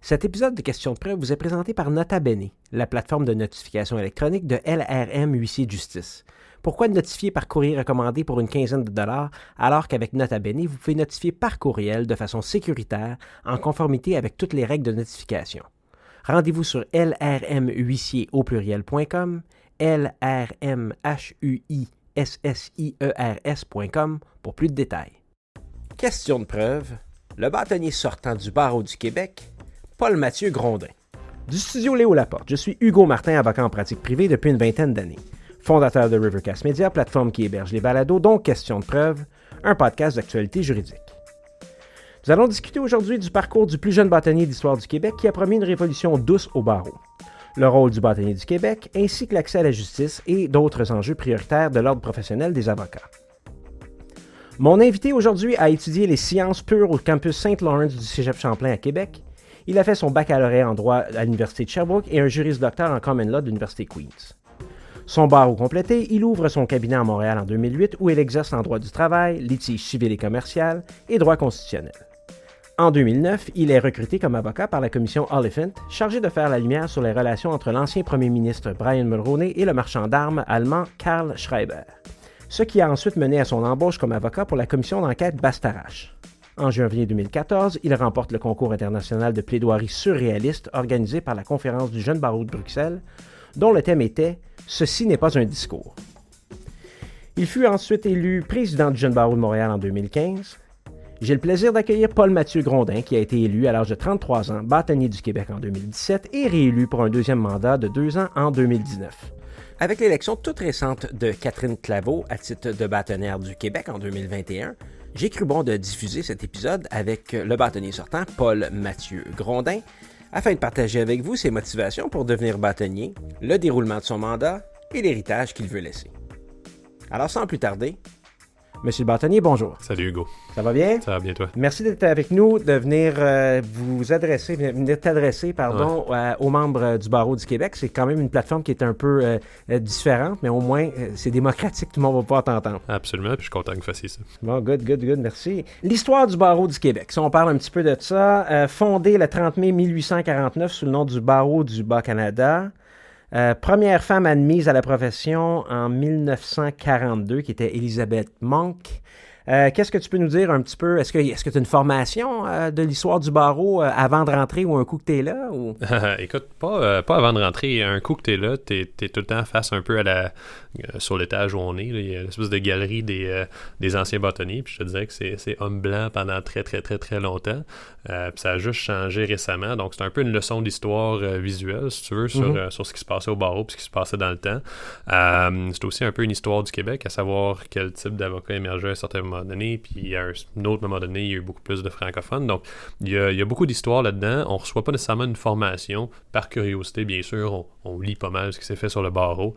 Cet épisode de Questions de preuve vous est présenté par Nota Bene, la plateforme de notification électronique de LRM Huissier de Justice. Pourquoi notifier par courrier recommandé pour une quinzaine de dollars alors qu'avec Nota Bene, vous pouvez notifier par courriel de façon sécuritaire en conformité avec toutes les règles de notification. Rendez-vous sur lrmhuissier au pluriel.com, lrmhuissiers.com pour plus de détails. Question de preuve. Le bâtonnier sortant du barreau du Québec, Paul Mathieu Grondin. Du studio Léo Laporte, je suis Hugo Martin, avocat en pratique privée depuis une vingtaine d'années. Fondateur de Rivercast Media, plateforme qui héberge les balados, dont Question de preuve, un podcast d'actualité juridique. Nous allons discuter aujourd'hui du parcours du plus jeune bâtonnier d'histoire du Québec qui a promis une révolution douce au barreau, le rôle du bâtonnier du Québec, ainsi que l'accès à la justice et d'autres enjeux prioritaires de l'ordre professionnel des avocats. Mon invité aujourd'hui a étudié les sciences pures au campus Saint-Laurent du Cégep Champlain à Québec. Il a fait son baccalauréat en droit à l'Université de Sherbrooke et un juris docteur en common law de l'Université Queen's. Son barreau complété, il ouvre son cabinet à Montréal en 2008 où il exerce en droit du travail, litige civil et commercial et droit constitutionnel. En 2009, il est recruté comme avocat par la commission Oliphant, chargé de faire la lumière sur les relations entre l'ancien premier ministre Brian Mulroney et le marchand d'armes allemand Karl Schreiber, ce qui a ensuite mené à son embauche comme avocat pour la commission d'enquête Bastarache. En janvier 2014, il remporte le concours international de plaidoirie surréaliste organisé par la Conférence du Jeune Barreau de Bruxelles, dont le thème était « Ceci n'est pas un discours ». Il fut ensuite élu président du Jeune Barreau de Montréal en 2015. J'ai le plaisir d'accueillir Paul Mathieu Grondin, qui a été élu à l'âge de 33 ans, bâtonnier du Québec en 2017 et réélu pour un deuxième mandat de 2 ans en 2019. Avec l'élection toute récente de Catherine Claveau à titre de bâtonnière du Québec en 2021, j'ai cru bon de diffuser cet épisode avec le bâtonnier sortant, Paul Mathieu Grondin, afin de partager avec vous ses motivations pour devenir bâtonnier, le déroulement de son mandat et l'héritage qu'il veut laisser. Alors sans plus tarder, Monsieur le bâtonnier, bonjour. Salut Hugo. Ça va bien? Ça va bien toi? Merci d'être avec nous, de venir t'adresser aux membres du Barreau du Québec. C'est quand même une plateforme qui est un peu différente, mais au moins c'est démocratique, tout le monde va pouvoir t'entendre. Absolument, puis je suis content que vous fassiez ça. Bon, good, merci. L'histoire du Barreau du Québec, si on parle un petit peu de ça, fondé le 30 mai 1849 sous le nom du Barreau du Bas-Canada. Première femme admise à la profession en 1942, qui était Elisabeth Monk. Qu'est-ce que tu peux nous dire un petit peu? Est-ce que tu as une formation de l'histoire du barreau avant de rentrer ou un coup que tu es là? Ou? Écoute, pas avant de rentrer. Un coup que tu es là, tu es tout le temps face un peu à sur l'étage où on est. Là. Il y a une espèce de galerie des anciens bâtonniers. Puis je te dirais que c'est homme blanc pendant très, très, très, très longtemps. Puis ça a juste changé récemment. Donc, c'est un peu une leçon d'histoire visuelle, si tu veux, sur ce qui se passait au barreau puis ce qui se passait dans le temps. C'est aussi un peu une histoire du Québec, à savoir quel type d'avocat émergeait à un certain moment donné, puis à un autre moment donné, il y a eu beaucoup plus de francophones. Donc, il y a beaucoup d'histoires là-dedans. On ne reçoit pas nécessairement une formation. Par curiosité, bien sûr, on lit pas mal ce qui s'est fait sur le barreau.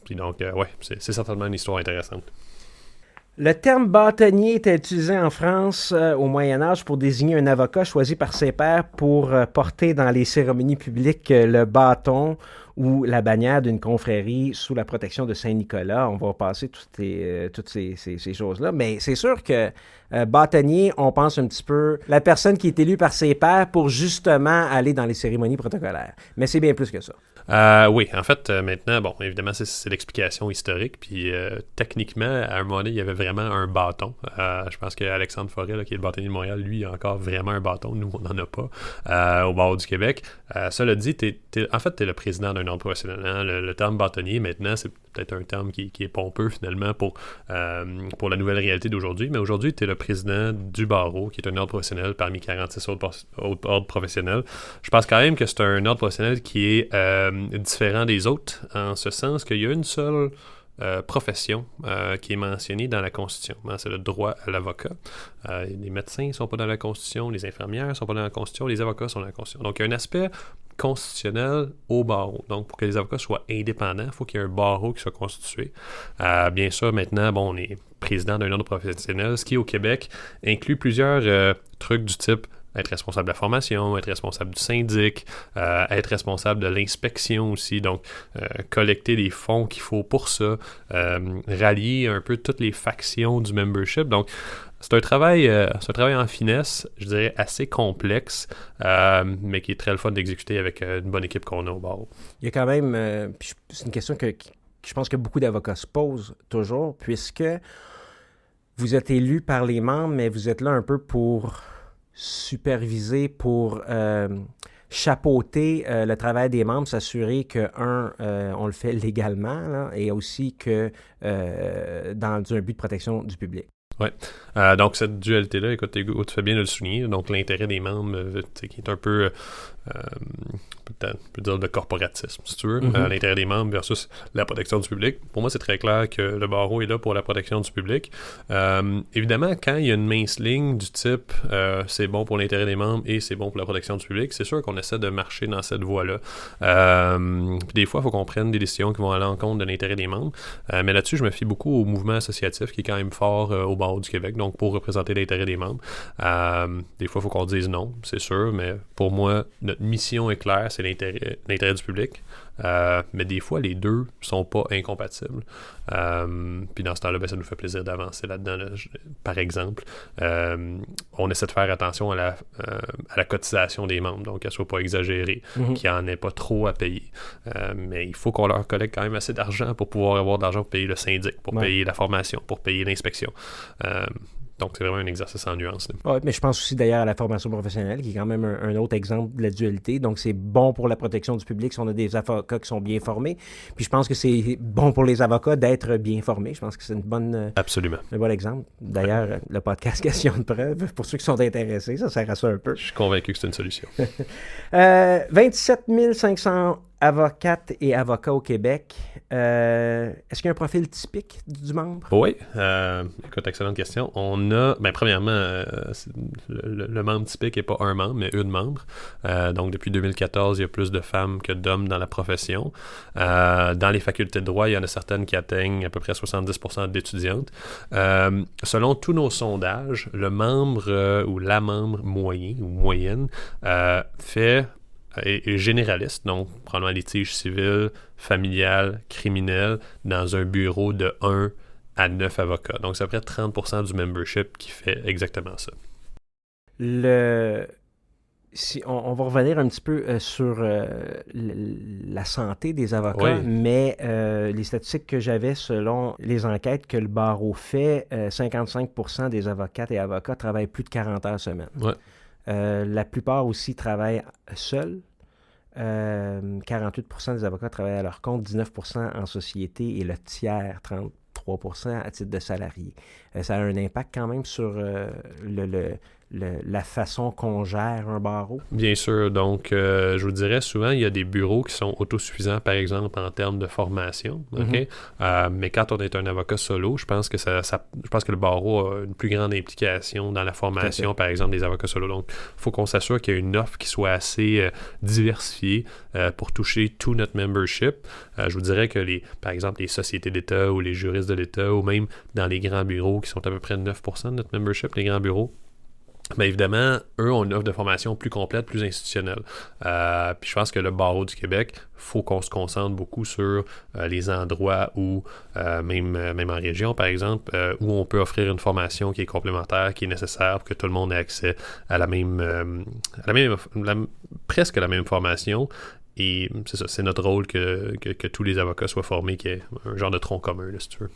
Puis donc, c'est certainement une histoire intéressante. Le terme bâtonnier était utilisé en France au Moyen Âge pour désigner un avocat choisi par ses pairs pour porter dans les cérémonies publiques le bâton ou la bannière d'une confrérie sous la protection de Saint-Nicolas. On va passer toutes ces choses-là. Mais c'est sûr que bâtonnier, on pense un petit peu la personne qui est élue par ses pairs pour justement aller dans les cérémonies protocolaires. Mais c'est bien plus que ça. Oui, en fait, maintenant, bon, évidemment, c'est l'explication historique, puis techniquement, à un moment donné, il y avait vraiment un bâton. Je pense qu'Alexandre Forêt, là, qui est le bâtonnier de Montréal, lui, il a encore vraiment un bâton. Nous, on n'en a pas au barreau du Québec. Cela dit, en fait, tu es le président d'un ordre professionnel. Hein? Le terme bâtonnier, maintenant, c'est peut-être un terme qui est pompeux, finalement, pour la nouvelle réalité d'aujourd'hui, mais aujourd'hui, tu es le président du barreau, qui est un ordre professionnel parmi 46 autres ordres professionnels. Je pense quand même que c'est un ordre professionnel qui est différent des autres, en ce sens qu'il y a une seule profession qui est mentionnée dans la Constitution. C'est le droit à l'avocat. Les médecins ne sont pas dans la Constitution, les infirmières ne sont pas dans la Constitution, les avocats sont dans la Constitution. Donc, il y a un aspect constitutionnel au barreau. Donc, pour que les avocats soient indépendants, il faut qu'il y ait un barreau qui soit constitué. Bien sûr, maintenant, on est président d'un ordre professionnel, ce qui, au Québec, inclut plusieurs trucs du type être responsable de la formation, être responsable du syndic, être responsable de l'inspection aussi, donc collecter les fonds qu'il faut pour ça, rallier un peu toutes les factions du membership. Donc, c'est un travail en finesse, je dirais assez complexe, mais qui est très le fun d'exécuter avec une bonne équipe qu'on a au barreau. Il y a quand même, c'est une question que je pense que beaucoup d'avocats se posent toujours, puisque vous êtes élu par les membres, mais vous êtes là un peu pour superviser, pour chapeauter le travail des membres, s'assurer que, on le fait légalement, là, et aussi que dans un but de protection du public. Oui. Donc, cette dualité-là, écoute, Hugo, tu fais bien de le souligner. Donc, l'intérêt des membres, qui est un peu, peut-être, on peut dire de corporatisme, si tu veux. L'intérêt des membres versus la protection du public. Pour moi, c'est très clair que le barreau est là pour la protection du public. Évidemment, quand il y a une mince ligne du type c'est bon pour l'intérêt des membres et c'est bon pour la protection du public, c'est sûr qu'on essaie de marcher dans cette voie-là. Puis des fois, il faut qu'on prenne des décisions qui vont aller en compte de l'intérêt des membres. Mais là-dessus, je me fie beaucoup au mouvement associatif qui est quand même fort au barreau du Québec, donc pour représenter l'intérêt des membres. Des fois, il faut qu'on dise non, c'est sûr, mais pour moi, notre mission est claire, c'est l'intérêt du public. Mais des fois, les deux sont pas incompatibles. Puis dans ce temps-là, ça nous fait plaisir d'avancer là-dedans. Là. Par exemple, on essaie de faire attention à la cotisation des membres, donc qu'elle soit pas exagérée, qu'il n'y en ait pas trop à payer. Mais il faut qu'on leur collecte quand même assez d'argent pour pouvoir avoir de l'argent pour payer le syndic, pour payer la formation, pour payer l'inspection. Donc, c'est vraiment un exercice en nuance. Oui, mais je pense aussi d'ailleurs à la formation professionnelle, qui est quand même un autre exemple de la dualité. Donc, c'est bon pour la protection du public si on a des avocats qui sont bien formés. Puis, je pense que c'est bon pour les avocats d'être bien formés. Je pense que c'est Absolument. Un bon exemple. D'ailleurs, le podcast Question de preuve, pour ceux qui sont intéressés, ça sert à ça un peu. Je suis convaincu que c'est une solution. 27 500 avocates et avocats au Québec. Est-ce qu'il y a un profil typique du membre? Oui. Écoute, excellente question. On a, premièrement, le membre typique n'est pas un membre, mais une membre. Donc, depuis 2014, il y a plus de femmes que d'hommes dans la profession. Dans les facultés de droit, il y en a certaines qui atteignent à peu près 70% d'étudiantes. Selon tous nos sondages, le membre ou la membre moyen ou moyenne est généraliste, donc probablement litige civil, familial, criminel, dans un bureau de 1 à 9 avocats. Donc, c'est à peu près 30% du membership qui fait exactement ça. Si on va revenir un petit peu sur la santé des avocats, mais les statistiques que j'avais selon les enquêtes que le barreau fait, 55% des avocates et avocats travaillent plus de 40 heures semaine. Ouais. La plupart aussi travaillent seuls. 48% des avocats travaillent à leur compte, 19% en société et le tiers, 33% à titre de salarié. Ça a un impact quand même sur la façon qu'on gère un barreau? Bien sûr. Donc, je vous dirais souvent, il y a des bureaux qui sont autosuffisants, par exemple, en termes de formation. Okay? Mais quand on est un avocat solo, je pense que je pense que le barreau a une plus grande implication dans la formation, par exemple, des avocats solo. Donc, il faut qu'on s'assure qu'il y a une offre qui soit assez diversifiée pour toucher tout notre membership. Je vous dirais que, par exemple, les sociétés d'État ou les juristes de l'État, ou même dans les grands bureaux, qui sont à peu près 9% de notre membership, les grands bureaux, bien évidemment, eux ont une offre de formation plus complète, plus institutionnelle. Puis je pense que le barreau du Québec, il faut qu'on se concentre beaucoup sur les endroits où, même en région par exemple, où on peut offrir une formation qui est complémentaire, qui est nécessaire pour que tout le monde ait accès à presque la même formation. Et c'est ça, c'est notre rôle que tous les avocats soient formés, qu'il y ait un genre de tronc commun, là, si tu veux.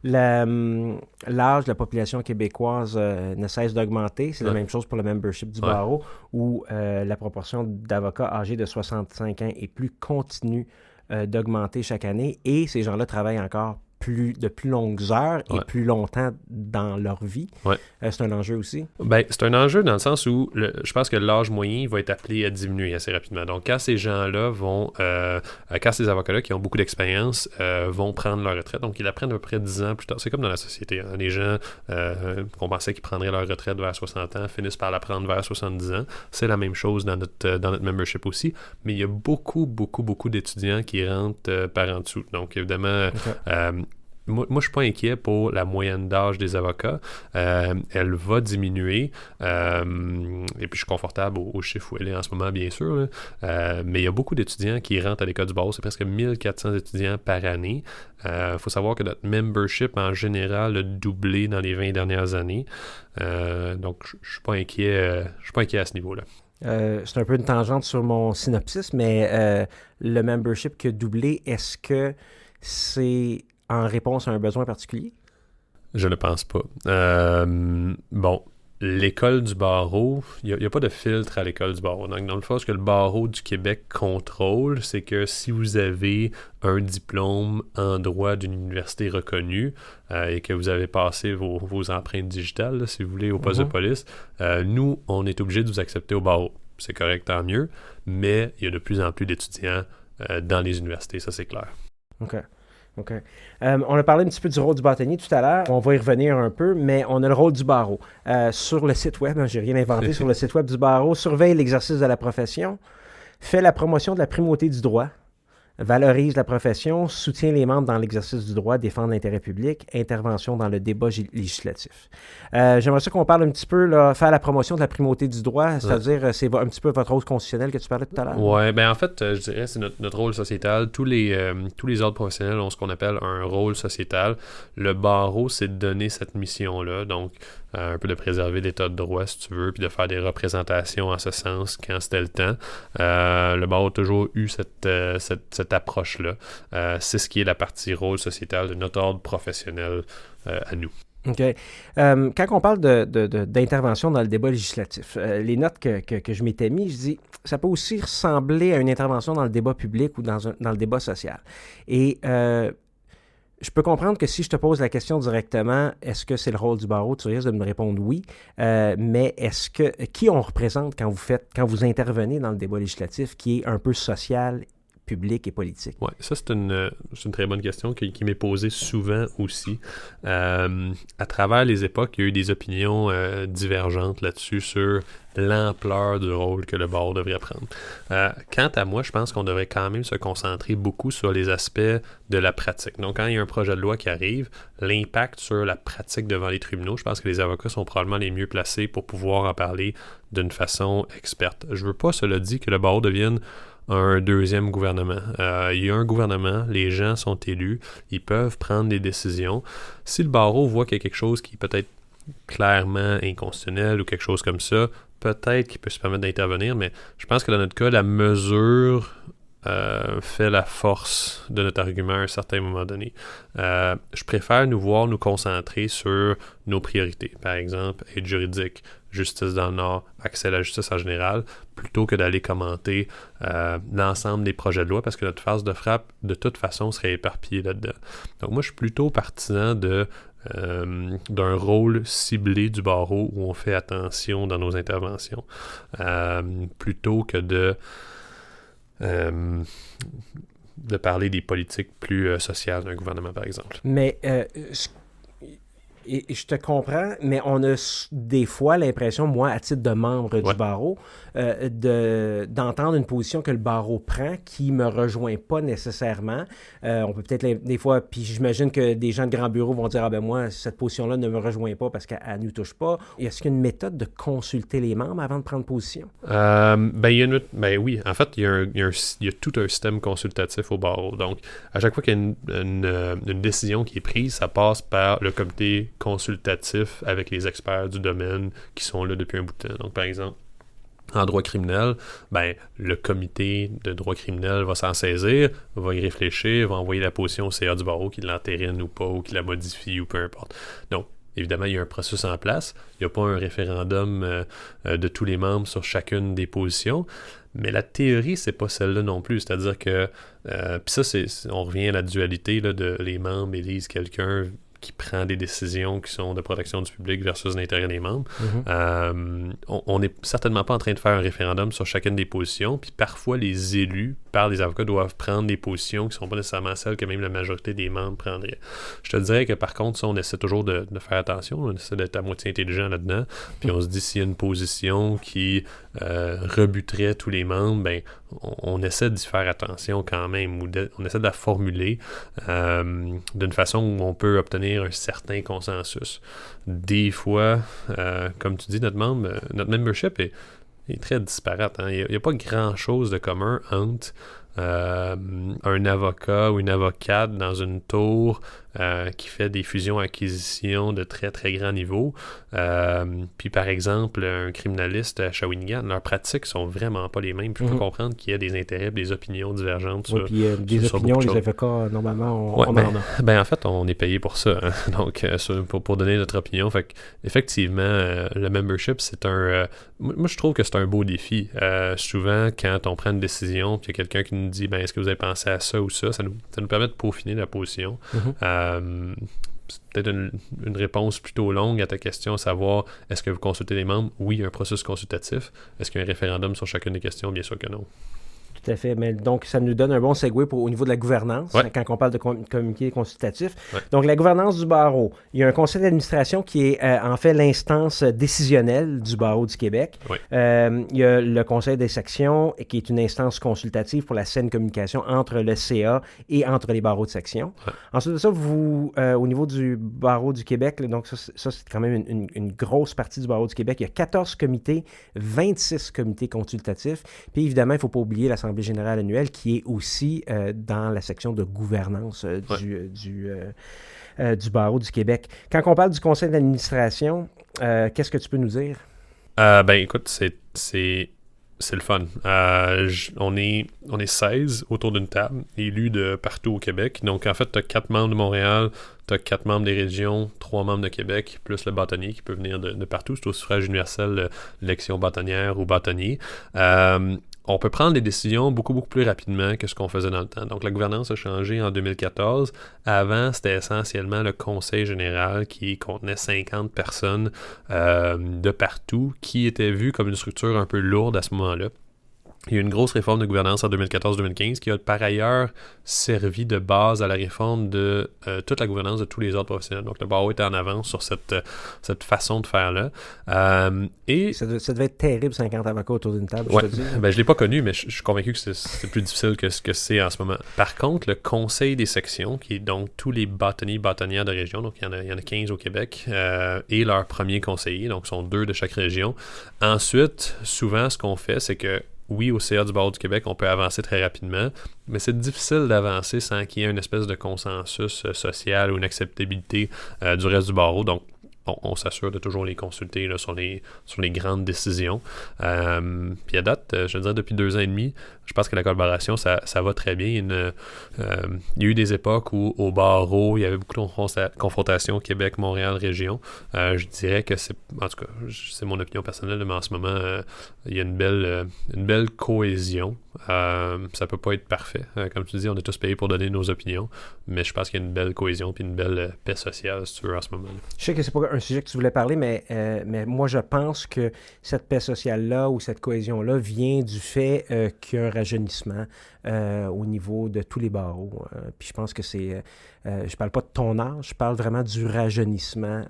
L'âge de la population québécoise ne cesse d'augmenter. C'est la même chose pour le membership du barreau, où la proportion d'avocats âgés de 65 ans et plus continue d'augmenter chaque année. Et ces gens-là travaillent encore de plus longues heures et plus longtemps dans leur vie. C'est un enjeu aussi? Ben, c'est un enjeu dans le sens où je pense que l'âge moyen va être appelé à diminuer assez rapidement. Donc, quand ces gens-là quand ces avocats-là qui ont beaucoup d'expérience vont prendre leur retraite, donc ils la prennent à peu près 10 ans plus tard. C'est comme dans la société. Hein. Les gens qu'on pensait qu'ils prendraient leur retraite vers 60 ans finissent par la prendre vers 70 ans. C'est la même chose dans notre membership aussi. Mais il y a beaucoup, beaucoup, beaucoup d'étudiants qui rentrent par en dessous. Donc, évidemment... moi, je suis pas inquiet pour la moyenne d'âge des avocats. Elle va diminuer. Et puis, je suis confortable au chiffre où elle est en ce moment, bien sûr. Mais il y a beaucoup d'étudiants qui rentrent à l'école du barreau. C'est presque 1400 étudiants par année. Faut savoir que notre membership, en général, a doublé dans les 20 dernières années. Donc, je suis pas inquiet. Je suis pas inquiet à ce niveau-là. C'est un peu une tangente sur mon synopsis, mais le membership qui a doublé, est-ce que c'est en réponse à un besoin particulier? Je ne pense pas. Bon, l'école du barreau, il n'y a pas de filtre à l'école du barreau. Donc, dans le fond, ce que le barreau du Québec contrôle, c'est que si vous avez un diplôme en droit d'une université reconnue et que vous avez passé vos empreintes digitales, là, si vous voulez, au poste de police, nous, on est obligé de vous accepter au barreau. C'est correct, tant mieux, mais il y a de plus en plus d'étudiants dans les universités, ça c'est clair. OK. On a parlé un petit peu du rôle du bâtonnier tout à l'heure. On va y revenir un peu, mais on a le rôle du barreau. Sur le site web, j'ai rien inventé, sur le site web du barreau, surveille l'exercice de la profession, fait la promotion de la primauté du droit, valorise la profession, soutient les membres dans l'exercice du droit, défend l'intérêt public, intervention dans le débat législatif. J'aimerais ça qu'on parle un petit peu, là, faire la promotion de la primauté du droit, c'est-à-dire c'est un petit peu votre rôle constitutionnel que tu parlais tout à l'heure. Oui, bien en fait, je dirais c'est notre rôle sociétal. Tous les ordres professionnels ont ce qu'on appelle un rôle sociétal. Le barreau, c'est de donner cette mission-là, donc un peu de préserver l'état de droit, si tu veux, puis de faire des représentations en ce sens quand c'était le temps. Le barreau a toujours eu cette approche-là. C'est ce qui est la partie rôle sociétal de notre ordre professionnel à nous. OK. Quand on parle d'intervention dans le débat législatif, les notes que je m'étais mis, je dis, ça peut aussi ressembler à une intervention dans le débat public ou dans le débat social. Et je peux comprendre que si je te pose la question directement, est-ce que c'est le rôle du barreau, tu risques de me répondre oui, mais qui on représente quand vous intervenez dans le débat législatif qui est un peu social, public et politique? Oui, ça c'est une très bonne question qui m'est posée souvent aussi. À travers les époques, il y a eu des opinions divergentes là-dessus sur l'ampleur du rôle que le barreau devrait prendre. Quant à moi, je pense qu'on devrait quand même se concentrer beaucoup sur les aspects de la pratique. Donc, quand il y a un projet de loi qui arrive, l'impact sur la pratique devant les tribunaux, je pense que les avocats sont probablement les mieux placés pour pouvoir en parler d'une façon experte. Je veux pas, cela dit, que le barreau devienne un deuxième gouvernement. Il y a un gouvernement, les gens sont élus, ils peuvent prendre des décisions. Si le barreau voit qu'il y a quelque chose qui est peut-être clairement inconstitutionnel ou quelque chose comme ça, peut-être qu'il peut se permettre d'intervenir, mais je pense que dans notre cas, la mesure fait la force de notre argument à un certain moment donné. Je préfère nous concentrer sur nos priorités. Par exemple, aide juridique, justice dans le Nord, accès à la justice en général, plutôt que d'aller commenter l'ensemble des projets de loi, parce que notre phase de frappe, de toute façon, serait éparpillée là-dedans. Donc moi, je suis plutôt partisan d'un rôle ciblé du barreau où on fait attention dans nos interventions, plutôt que de parler des politiques plus sociales d'un gouvernement, par exemple. Mais et je te comprends, mais on a des fois l'impression, moi, à titre de membre du barreau, d'entendre une position que le barreau prend qui ne me rejoint pas nécessairement. On peut peut-être des fois, puis j'imagine que des gens de grands bureaux vont dire « Ah ben moi, cette position-là ne me rejoint pas parce qu'elle ne nous touche pas ». Est-ce qu'il y a une méthode de consulter les membres avant de prendre position? Oui, en fait, il y a tout un système consultatif au barreau. Donc, à chaque fois qu'il y a une décision qui est prise, ça passe par le comité consultatif avec les experts du domaine qui sont là depuis un bout de temps. Donc, par exemple, en droit criminel, le comité de droit criminel va s'en saisir, va y réfléchir, va envoyer la position au CA du barreau qui l'entérine ou pas, ou qui la modifie ou peu importe. Donc, évidemment, il y a un processus en place. Il n'y a pas un référendum de tous les membres sur chacune des positions. Mais la théorie, c'est pas celle-là non plus. C'est-à-dire que, puis ça, on revient à la dualité là, de les membres élisent quelqu'un qui prend des décisions qui sont de protection du public versus l'intérêt des membres. On n'est certainement pas en train de faire un référendum sur chacune des positions, puis parfois les élus plupart des avocats doivent prendre des positions qui ne sont pas nécessairement celles que même la majorité des membres prendraient. Je te dirais que par contre, ça, on essaie toujours de faire attention, on essaie d'être à moitié intelligent là-dedans, puis on se dit s'il y a une position qui rebuterait tous les membres, ben on essaie d'y faire attention quand même, ou on essaie de la formuler d'une façon où on peut obtenir un certain consensus. Des fois, comme tu dis, notre membership est très disparate. Hein? Il n'y a pas grand-chose de commun entre un avocat ou une avocate dans une tour qui fait des fusions-acquisitions de très très grand niveau. Puis par exemple, un criminaliste à Shawinigan, leurs pratiques sont vraiment pas les mêmes. Puis il faut comprendre qu'il y a des intérêts, des opinions divergentes. Oui, puis des opinions, les avocats, normalement, on en a. Ben en fait, on est payé pour ça. Hein? Donc, pour donner notre opinion. Fait effectivement, le membership, c'est un... moi, je trouve que c'est un beau défi. Souvent, quand on prend une décision, puis il y a quelqu'un qui nous dit, ben est-ce que vous avez pensé à ça ou ça nous permet de peaufiner la position. C'est peut-être une réponse plutôt longue à ta question, savoir est-ce que vous consultez les membres? Oui, il y a un processus consultatif. Est-ce qu'il y a un référendum sur chacune des questions? Bien sûr que non. Tout à fait. Mais donc, ça nous donne un bon segue au niveau de la gouvernance, quand on parle de comité consultatif. Ouais. Donc, la gouvernance du barreau. Il y a un conseil d'administration qui est en fait l'instance décisionnelle du barreau du Québec. Ouais. Il y a le conseil des sections qui est une instance consultative pour la saine communication entre le CA et entre les barreaux de section. Ouais. Ensuite de ça, vous, au niveau du barreau du Québec, là, donc ça c'est quand même une grosse partie du barreau du Québec. Il y a 14 comités, 26 comités consultatifs. Puis évidemment, il ne faut pas oublier l'Assemblée générale annuelle qui est aussi dans la section de gouvernance du barreau du Québec. Quand on parle du conseil d'administration, qu'est-ce que tu peux nous dire? Ben écoute, c'est le fun. On est 16 autour d'une table, élus de partout au Québec. Donc en fait, tu as 4 membres de Montréal, tu as 4 membres des régions, 3 membres de Québec, plus le bâtonnier qui peut venir de partout. C'est au suffrage universel, l'élection bâtonnière ou bâtonnier. On peut prendre des décisions beaucoup, beaucoup plus rapidement que ce qu'on faisait dans le temps. Donc, la gouvernance a changé en 2014. Avant, c'était essentiellement le conseil général qui contenait 50 personnes de partout qui était vu comme une structure un peu lourde à ce moment-là. Il y a eu une grosse réforme de gouvernance en 2014-2015 qui a par ailleurs servi de base à la réforme de toute la gouvernance de tous les ordres professionnels. Donc, le barreau était en avance sur cette façon de faire-là. Et ça devait être terrible, 50 avocats autour d'une table, ouais, je te dis. Ben, je ne l'ai pas connu, mais je suis convaincu que c'est plus difficile que ce que c'est en ce moment. Par contre, le conseil des sections, qui est donc tous les bâtonnières de région, donc il y en a 15 au Québec, et leurs premiers conseillers, donc sont 2 de chaque région. Ensuite, souvent, ce qu'on fait, c'est que oui, au CA du barreau du Québec, on peut avancer très rapidement, mais c'est difficile d'avancer sans qu'il y ait une espèce de consensus social ou une acceptabilité du reste du barreau. Donc, on s'assure de toujours les consulter là, sur les grandes décisions. Puis à date, je dirais depuis 2 ans et demi, je pense que la collaboration, ça va très bien. Il y a eu des époques où au barreau, il y avait beaucoup de confrontations Québec, Montréal, région. Je dirais que en tout cas, c'est mon opinion personnelle, mais en ce moment, il y a une belle cohésion. Ça peut pas être parfait. Comme tu dis, on est tous payés pour donner nos opinions, mais je pense qu'il y a une belle cohésion puis une belle paix sociale, si tu veux, en ce moment. Je sais que c'est pas un sujet que tu voulais parler, mais moi, je pense que cette paix sociale-là ou cette cohésion-là vient du fait qu'il y a un rajeunissement au niveau de tous les barreaux. Puis je pense que c'est... je parle pas de ton âge, je parle vraiment du rajeunissement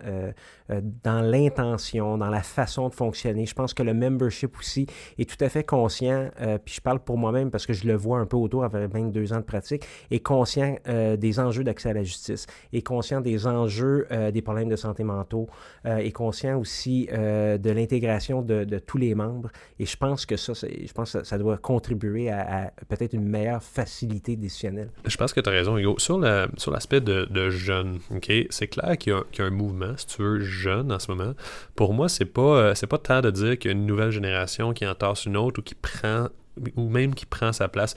dans l'intention, dans la façon de fonctionner. Je pense que le membership aussi est tout à fait conscient, puis je parle pour moi-même parce que je le vois un peu autour avec 22 ans de pratique, est conscient des enjeux d'accès à la justice, est conscient des enjeux des problèmes de santé mentaux, est conscient aussi de l'intégration de tous les membres. Et je pense que ça doit contribuer à peut-être une meilleure facilité décisionnelle. Je pense que tu as raison, Hugo. Sur l'aspect de jeunes, okay, c'est clair qu'il y a un mouvement, si tu veux, jeune en ce moment. Pour moi, c'est pas tant de dire qu'il y a une nouvelle génération qui entasse une autre ou même qui prend sa place.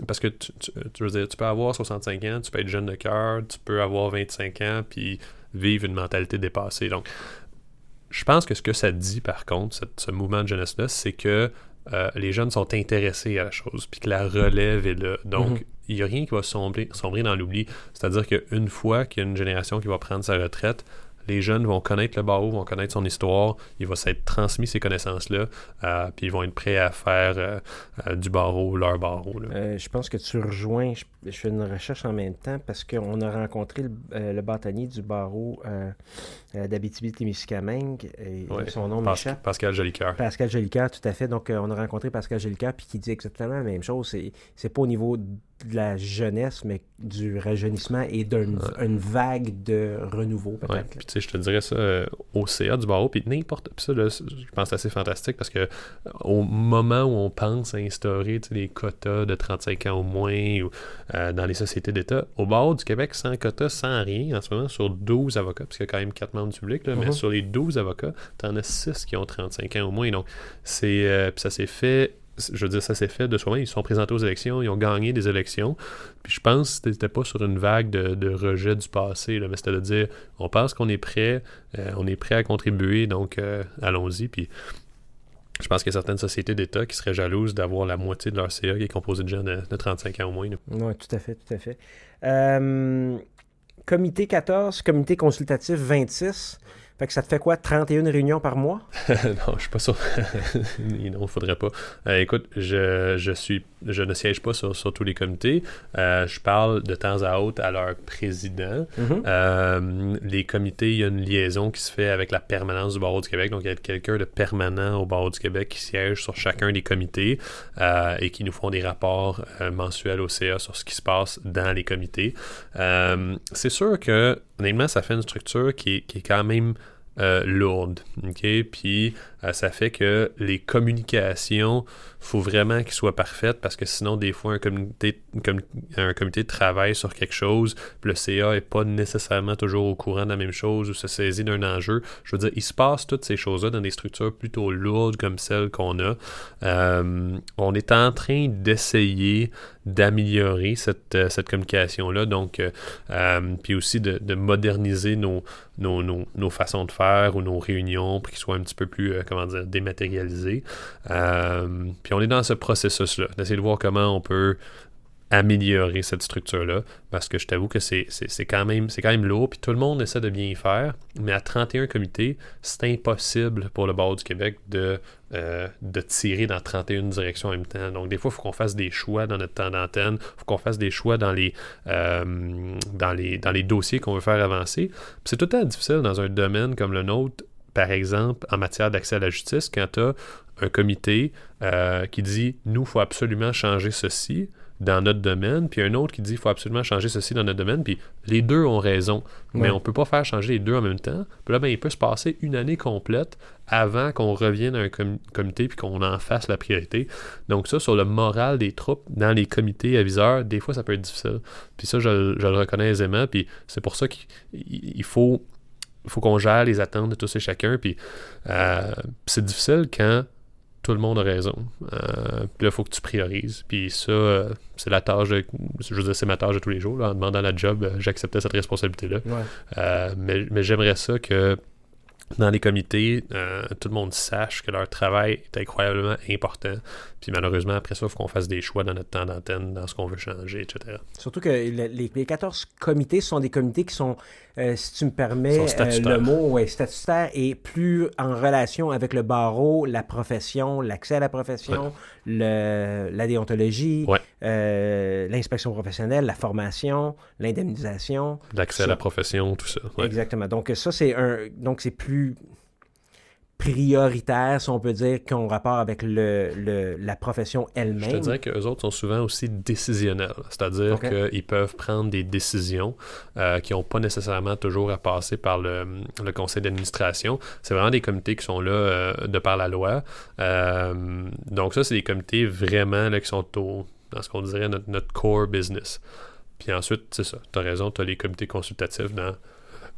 Parce que tu veux dire, tu peux avoir 65 ans, tu peux être jeune de cœur, tu peux avoir 25 ans, puis vivre une mentalité dépassée. Donc, je pense que ce que ça dit, par contre, ce mouvement de jeunesse-là, c'est que les jeunes sont intéressés à la chose, puis que la relève est là. Donc, il n'y a rien qui va sombrer dans l'oubli. C'est-à-dire qu'une fois qu'il y a une génération qui va prendre sa retraite, les jeunes vont connaître le barreau, vont connaître son histoire, il va s'être transmis ces connaissances-là, puis ils vont être prêts à faire du barreau, leur barreau. Je pense que tu rejoins, je fais une recherche en même temps parce qu'on a rencontré le bâtonnier du barreau d'Abitibi-Témiscamingue, et son nom m'échappe. Pascal Jolicoeur. Pascal Jolicoeur, tout à fait. Donc, on a rencontré Pascal Jolicoeur, puis qui dit exactement la même chose. C'est pas au niveau de la jeunesse, mais du rajeunissement et d'une vague de renouveau, peut-être. Ouais. Puis tu sais, je te dirais ça au CA du barreau, puis n'importe... Puis ça, là, je pense que c'est assez fantastique, parce que au moment où on pense à instaurer les quotas de 35 ans au moins, ou dans les sociétés d'État, au barreau du Québec, sans quota, sans rien, en ce moment, sur 12 avocats, parce qu'il y a quand même 4 membres du public, là, mais sur les 12 avocats, t'en as 6 qui ont 35 ans au moins. Donc, puis ça s'est fait... Je veux dire, ça s'est fait de soi-même. Ils se sont présentés aux élections, ils ont gagné des élections. Puis je pense que c'était pas sur une vague de rejet du passé, là, mais c'était de dire, on pense qu'on est prêt à contribuer, donc allons-y. Puis je pense qu'il y a certaines sociétés d'État qui seraient jalouses d'avoir la moitié de leur CA qui est composée de gens de 35 ans au moins. Oui, tout à fait, tout à fait. Comité 14, comité consultatif 26. Fait que ça te fait quoi, 31 réunions par mois? Non, je suis pas sûr. Non, il faudrait pas. Écoute, je ne siège pas sur tous les comités. Je parle de temps à autre à leur président. Les comités, il y a une liaison qui se fait avec la permanence du Barreau du Québec. Donc, il y a quelqu'un de permanent au Barreau du Québec qui siège sur chacun des comités et qui nous font des rapports mensuels au CA sur ce qui se passe dans les comités. C'est sûr que, honnêtement, ça fait une structure qui est quand même lourde, ok? Puis ça fait que les communications, faut vraiment qu'ils soient parfaites, parce que sinon, des fois, un comité travaille sur quelque chose, puis le CA est pas nécessairement toujours au courant de la même chose ou se saisit d'un enjeu. Je veux dire, il se passe toutes ces choses-là dans des structures plutôt lourdes comme celles qu'on a. On est en train d'essayer d'améliorer cette communication-là, donc puis aussi de moderniser nos façons de faire ou nos réunions pour qu'ils soient un petit peu plus, dématérialisés. Puis on est dans ce processus-là, d'essayer de voir comment on peut améliorer cette structure-là, parce que je t'avoue que c'est quand même lourd, puis tout le monde essaie de bien y faire, mais à 31 comités, c'est impossible pour le Barreau du Québec de tirer dans 31 directions en même temps. Donc des fois, il faut qu'on fasse des choix dans notre temps d'antenne, il faut qu'on fasse des choix dans les dossiers qu'on veut faire avancer. Puis c'est tout le temps difficile dans un domaine comme le nôtre, par exemple, en matière d'accès à la justice, quand tu as un comité qui dit « nous, il faut absolument changer ceci », dans notre domaine, puis un autre qui dit qu'il faut absolument changer ceci dans notre domaine, puis les deux ont raison, mais on peut pas faire changer les deux en même temps. Puis là, il peut se passer une année complète avant qu'on revienne à un comité puis qu'on en fasse la priorité. Donc ça, sur le moral des troupes, dans les comités aviseurs, des fois, ça peut être difficile. Puis ça, je le reconnais aisément, puis c'est pour ça qu'il faut qu'on gère les attentes de tous et chacun, puis c'est difficile quand tout le monde a raison. Puis là, il faut que tu priorises. Puis ça, c'est la tâche c'est ma tâche de tous les jours. Là. En demandant la job, j'acceptais cette responsabilité-là. Ouais. Mais j'aimerais ça que dans les comités, tout le monde sache que leur travail est incroyablement important. Puis malheureusement, après ça, il faut qu'on fasse des choix dans notre temps d'antenne, dans ce qu'on veut changer, etc. Surtout que les 14 comités sont des comités qui sont, si tu me permets le mot, statutaires et plus en relation avec le barreau, la profession, l'accès à la profession, la déontologie, l'inspection professionnelle, la formation, l'indemnisation. L'accès à la profession, tout ça. Ouais. Exactement. Donc ça, c'est plus prioritaire, si on peut dire, qu'on rapport avec la profession elle-même. Je te dirais qu'eux autres sont souvent aussi décisionnels, c'est-à-dire qu'ils peuvent prendre des décisions qui n'ont pas nécessairement toujours à passer par le conseil d'administration. C'est vraiment des comités qui sont là de par la loi. Donc ça, c'est des comités vraiment là, qui sont dans ce qu'on dirait notre core business. Puis ensuite, c'est ça, tu as raison, tu as les comités consultatifs dans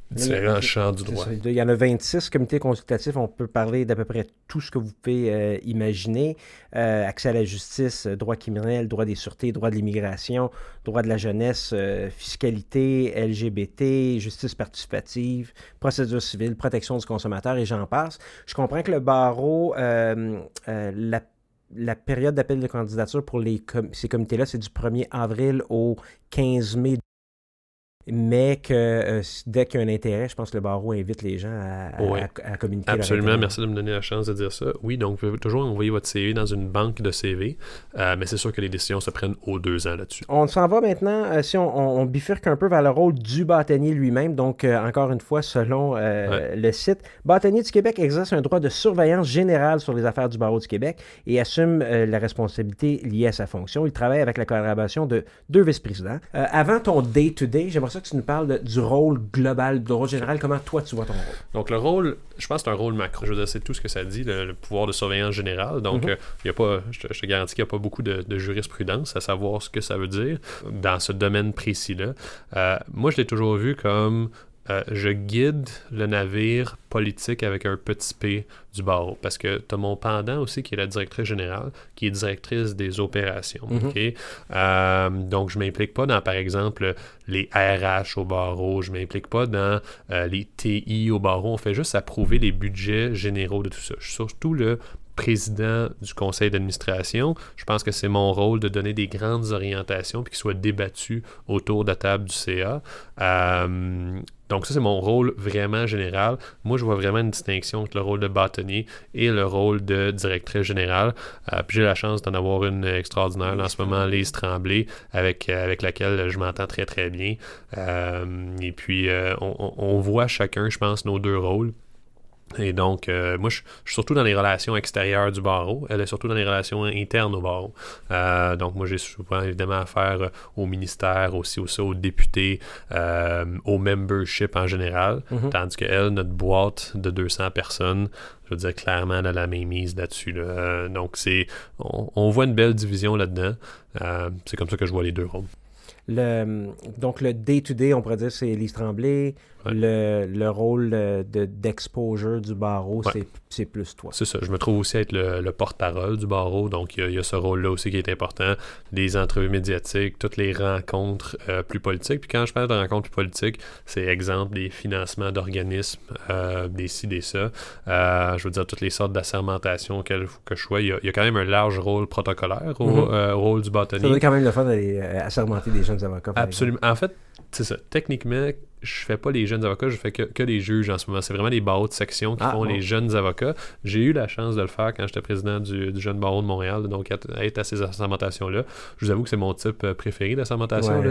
différents champs du droit. Il y en a 26 comités consultatifs. On peut parler d'à peu près tout ce que vous pouvez imaginer. Accès à la justice, droit criminel, droit des sûretés, droit de l'immigration, droit de la jeunesse, fiscalité, LGBT, justice participative, procédure civile, protection du consommateur et j'en passe. Je comprends que le barreau, la période d'appel de candidature pour ces comités-là, c'est du 1er avril au 15 mai. mais que dès qu'il y a un intérêt, je pense que le barreau invite les gens à communiquer. Absolument, merci de me donner la chance de dire ça. Oui, donc vous pouvez toujours envoyer votre CV dans une banque de CV, mais c'est sûr que les décisions se prennent aux 2 ans là-dessus. On s'en va maintenant, si on bifurque un peu vers le rôle du bâtonnier lui-même, donc encore une fois, selon le site, bâtonnier du Québec exerce un droit de surveillance générale sur les affaires du barreau du Québec et assume la responsabilité liée à sa fonction. Il travaille avec la collaboration de 2 vice-présidents. Avant ton day-to-day, j'aimerais ça que tu nous parles du rôle global, du rôle général. Comment toi, tu vois ton rôle? Donc, le rôle, je pense que c'est un rôle macro. Je veux dire, c'est tout ce que ça dit, le pouvoir de surveillance générale. Donc, y a pas, je te garantis qu'il n'y a pas beaucoup de jurisprudence à savoir ce que ça veut dire dans ce domaine précis-là. Moi, je l'ai toujours vu comme je guide le navire politique avec un petit p du barreau. Parce que tu as mon pendant aussi, qui est la directrice générale, qui est directrice des opérations. Okay? Donc, je ne m'implique pas dans, par exemple, les RH au barreau. Je ne m'implique pas dans les TI au barreau. On fait juste approuver les budgets généraux de tout ça. Je suis surtout le président du conseil d'administration. Je pense que c'est mon rôle de donner des grandes orientations puis qu'ils soient débattus autour de la table du CA. Donc ça, c'est mon rôle vraiment général. Moi, je vois vraiment une distinction entre le rôle de bâtonnier et le rôle de directrice générale. Puis j'ai la chance d'en avoir une extraordinaire en ce moment, Lise Tremblay, avec laquelle je m'entends très, très bien. Et puis, on voit chacun, je pense, nos 2 rôles. Et donc, moi, je suis surtout dans les relations extérieures du barreau. Elle est surtout dans les relations internes au barreau. Donc, moi, j'ai souvent, évidemment, affaire au ministère, aussi aux députés, au membership en général. Tandis qu'elle, notre boîte de 200 personnes, je veux dire, clairement, elle a la mainmise là-dessus. Là. Donc, on voit une belle division là-dedans. C'est comme ça que je vois les 2 rôles. Donc, le day-to-day, on pourrait dire, c'est Lise Tremblay. Le rôle d'exposure du barreau, c'est plus toi. C'est ça. Je me trouve aussi être le porte-parole du barreau. Donc, il y a ce rôle-là aussi qui est important. Les entrevues médiatiques, toutes les rencontres plus politiques. Puis quand je parle de rencontres plus politiques, c'est exemple des financements d'organismes, des ci, des ça. Je veux dire, toutes les sortes d'assermentations que je sois. Il y a quand même un large rôle protocolaire au rôle du bâtonnier. Ça doit être quand même le fun d'aller assermenter des jeunes avocats. Absolument. En fait, c'est ça. Techniquement, je fais pas les jeunes avocats, je fais que les juges en ce moment. C'est vraiment les barreaux de section qui font les jeunes avocats. J'ai eu la chance de le faire quand j'étais président du jeune barreau de Montréal, donc être à ces assermentations-là. Je vous avoue que c'est mon type préféré d'assermentation.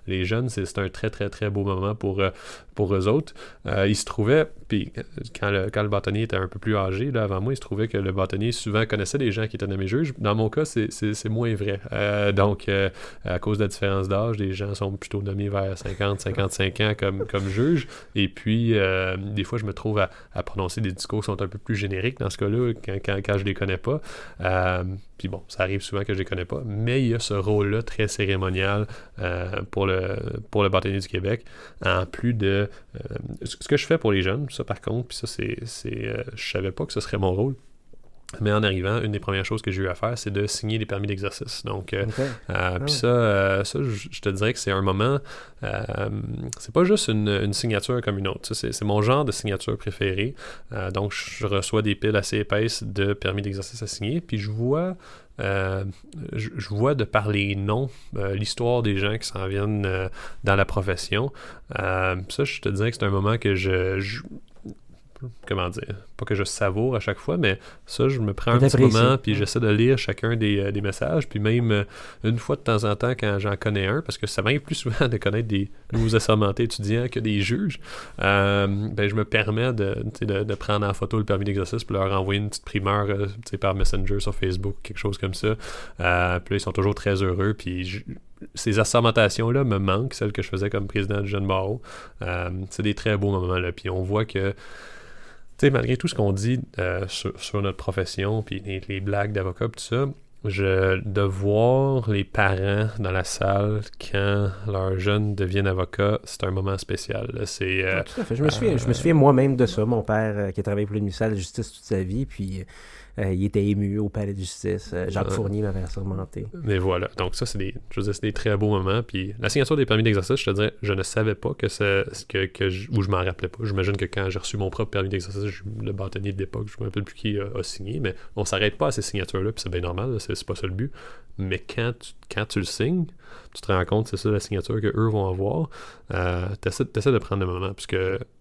Les jeunes, c'est un très, très, très beau moment pour eux autres. Il se trouvait, puis quand le bâtonnier était un peu plus âgé, là, avant moi, il se trouvait que le bâtonnier souvent connaissait des gens qui étaient nommés juges. Dans mon cas, c'est moins vrai. Donc, à cause de la différence d'âge, les gens sont plutôt nommés vers 50-55 ans comme juge. Et puis, des fois, je me trouve à prononcer des discours qui sont un peu plus génériques dans ce cas-là, quand je les connais pas. Puis bon, ça arrive souvent que je les connais pas. Mais il y a ce rôle-là très cérémonial pour le bâtonnier du Québec. En plus de... ce que je fais pour les jeunes, ça par contre, puis ça, je savais pas que ce serait mon rôle. Mais en arrivant, une des premières choses que j'ai eu à faire, c'est de signer les permis d'exercice. Donc, puis ça, je te dirais que c'est un moment... c'est pas juste une signature comme une autre. C'est mon genre de signature préférée. Donc, je reçois des piles assez épaisses de permis d'exercice à signer. Puis je vois de par les noms l'histoire des gens qui s'en viennent dans la profession. Ça, je te dirais que c'est un moment que comment dire, pas que je savoure à chaque fois, mais ça, je me prends un petit moment, puis j'essaie de lire chacun des messages, puis même une fois de temps en temps, quand j'en connais un, parce que ça m'arrive plus souvent de connaître des nouveaux assermentés étudiants que des juges, je me permets de prendre en photo le permis d'exercice, puis leur envoyer une petite primeur par Messenger sur Facebook, quelque chose comme ça. Puis là, ils sont toujours très heureux, puis ces assermentations-là me manquent, celles que je faisais comme président du jeune barreau. C'est des très beaux moments, là, puis on voit que malgré tout ce qu'on dit sur notre profession, puis les blagues d'avocat, tout ça, de voir les parents dans la salle quand leurs jeunes deviennent avocats, c'est un moment spécial. Là. Tout à fait. Je me souviens moi-même de ça. Mon père qui a travaillé pour le ministère de la Justice toute sa vie, puis il était ému au palais de justice. Jacques Fournier m'avait assermenté. Mais voilà. Donc ça, c'est des très beaux moments. Puis la signature des permis d'exercice, je te dirais, je ne savais pas ou je m'en rappelais pas. J'imagine que quand j'ai reçu mon propre permis d'exercice, le bâtonnier de l'époque, je ne me rappelle plus qui a signé, mais on s'arrête pas à ces signatures-là, puis c'est bien normal, là, c'est pas ça le but. Mais quand tu le signes, tu te rends compte, c'est ça la signature qu'eux vont avoir, t'essaies de prendre le moment, puisque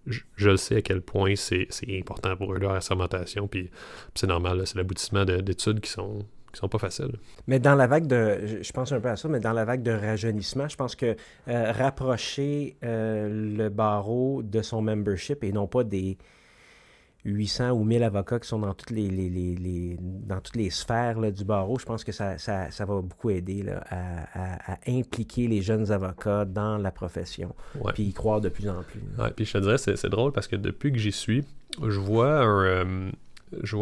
je le sais à quel point c'est important pour eux, leur assermentation, puis c'est normal, là, c'est l'aboutissement d'études qui sont pas faciles. Mais dans la vague je pense un peu à ça, mais dans la vague de rajeunissement, je pense que rapprocher le barreau de son membership et non pas des 800 ou 1000 avocats qui sont dans toutes dans toutes les sphères là, du barreau, je pense que ça va beaucoup aider là, à impliquer les jeunes avocats dans la profession, puis y croire de plus en plus. Ouais, puis je te dirais, c'est drôle parce que depuis que j'y suis, je vois un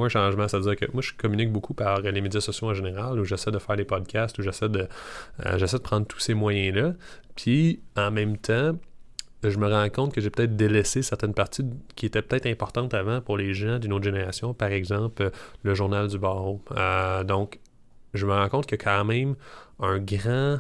changement, c'est-à-dire que moi je communique beaucoup par les médias sociaux en général, où j'essaie de faire des podcasts, où j'essaie de prendre tous ces moyens-là, puis en même temps, je me rends compte que j'ai peut-être délaissé certaines parties qui étaient peut-être importantes avant pour les gens d'une autre génération, par exemple le journal du barreau. Donc, je me rends compte qu'il y a quand même un grand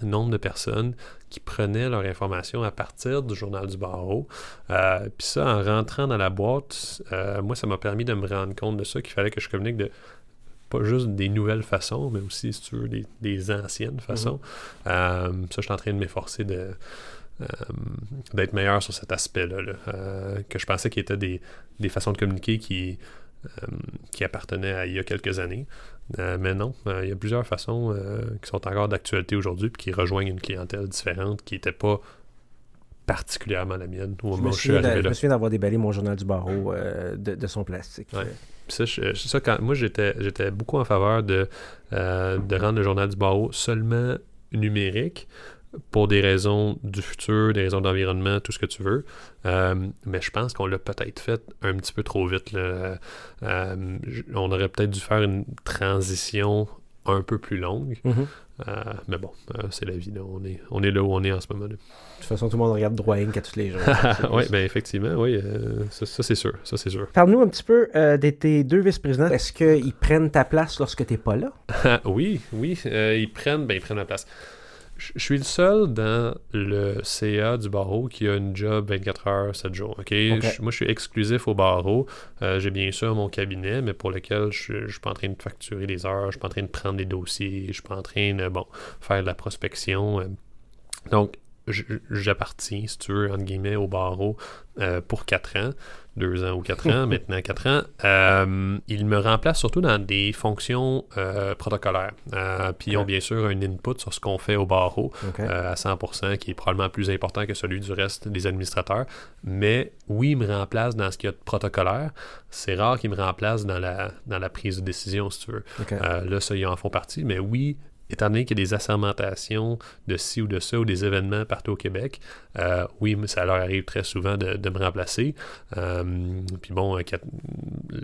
nombre de personnes qui prenaient leur information à partir du journal du barreau. Puis ça, en rentrant dans la boîte, moi, ça m'a permis de me rendre compte de ça, qu'il fallait que je communique de pas juste des nouvelles façons, mais aussi, si tu veux, des anciennes façons. Ça, je suis en train de m'efforcer d'être meilleur sur cet aspect-là, que je pensais qu'il était des façons de communiquer qui appartenaient à il y a quelques années. Mais non, il y a plusieurs façons qui sont encore d'actualité aujourd'hui puis qui rejoignent une clientèle différente qui n'était pas particulièrement la mienne au moment où je suis arrivé là. Je me souviens d'avoir déballé mon journal du barreau de son plastique. Ouais. Ça, moi, j'étais beaucoup en faveur de rendre le journal du barreau seulement numérique, pour des raisons du futur, des raisons d'environnement, tout ce que tu veux. Mais je pense qu'on l'a peut-être fait un petit peu trop vite, là. On aurait peut-être dû faire une transition un peu plus longue. Mais bon, c'est la vie, là. On est là où on est en ce moment. Là. De toute façon, tout le monde regarde Droit Inc. à tous les jours. Oui, bien effectivement, oui. Ça, c'est sûr. Parle-nous un petit peu de tes deux vice-présidents. Est-ce qu'ils prennent ta place lorsque tu n'es pas là? Oui. Ils prennent ma place. Je suis le seul dans le CA du barreau qui a une job 24 heures, 7 jours. Okay? Moi, je suis exclusif au barreau. J'ai bien sûr mon cabinet, mais pour lequel je ne suis pas en train de facturer les heures, je ne suis pas en train de prendre des dossiers, je ne suis pas en train de faire de la prospection. Donc, j'appartiens, si tu veux, entre guillemets, au barreau pour 4 ans. 2 ans ou 4 ans, maintenant 4 ans. Ils me remplacent surtout dans des fonctions protocolaires. Puis ils ont bien sûr un input sur ce qu'on fait au barreau à 100%, qui est probablement plus important que celui du reste des administrateurs. Mais oui, ils me remplacent dans ce qu'il y a de protocolaire. C'est rare qu'ils me remplacent dans la prise de décision, si tu veux. Là, ça, ils en font partie. Mais oui, étant donné qu'il y a des assermentations de ci ou de ça, ou des événements partout au Québec, oui, ça leur arrive très souvent de me remplacer. Puis bon,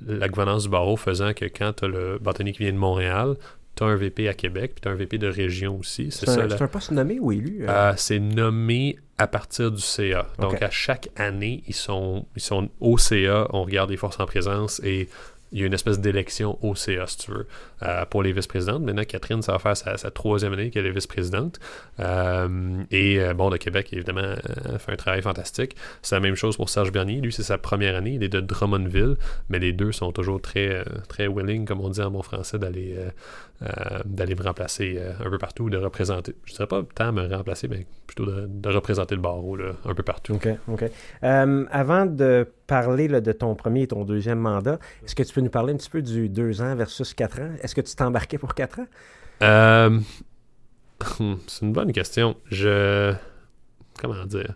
la gouvernance du barreau faisant que quand tu as le bâtonnier qui vient de Montréal, tu as un VP à Québec, puis tu as un VP de région aussi. C'est un poste nommé ou élu? C'est nommé à partir du CA. Donc, à chaque année, ils sont au CA, on regarde les forces en présence et il y a une espèce d'élection au CA, si tu veux, pour les vice-présidentes. Maintenant, Catherine, ça va faire sa 3e année qu'elle est vice-présidente. De Québec, évidemment, fait un travail fantastique. C'est la même chose pour Serge Bernier. Lui, c'est sa première année. Il est de Drummondville, mais les deux sont toujours très, très willing, comme on dit en bon français, d'aller me remplacer un peu partout, de représenter. Je ne dirais pas tant me remplacer, mais plutôt de représenter le barreau là, un peu partout. OK. Avant de parler là, de ton premier et ton deuxième mandat, est-ce que tu peux nous parler un petit peu du 2 ans versus 4 ans? Est-ce que tu t'embarquais pour 4 ans? C'est une bonne question. Comment dire?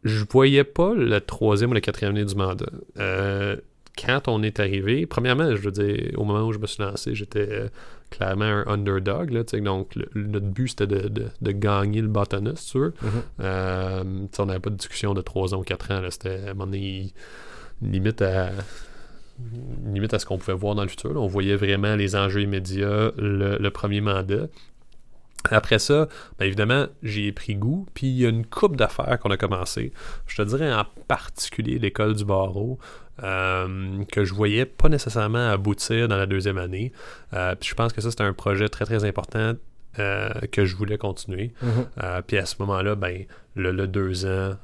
Je voyais pas la 3e ou la 4e année du mandat. Quand on est arrivé, premièrement, je veux dire, au moment où je me suis lancé, j'étais clairement un underdog. Là, donc, notre but, c'était de gagner le bâtonnet, si tu veux. On n'avait pas de discussion de 3 ans ou 4 ans. Là, c'était à un moment donné, limite à ce qu'on pouvait voir dans le futur. Là. On voyait vraiment les enjeux immédiats, le premier mandat. Après ça, bien évidemment, j'y ai pris goût, puis il y a une couple d'affaires qu'on a commencé. Je te dirais en particulier l'école du barreau, que je voyais pas nécessairement aboutir dans la deuxième année. Puis je pense que ça, c'était un projet très, très important que je voulais continuer. Puis à ce moment-là, ben le 2 ans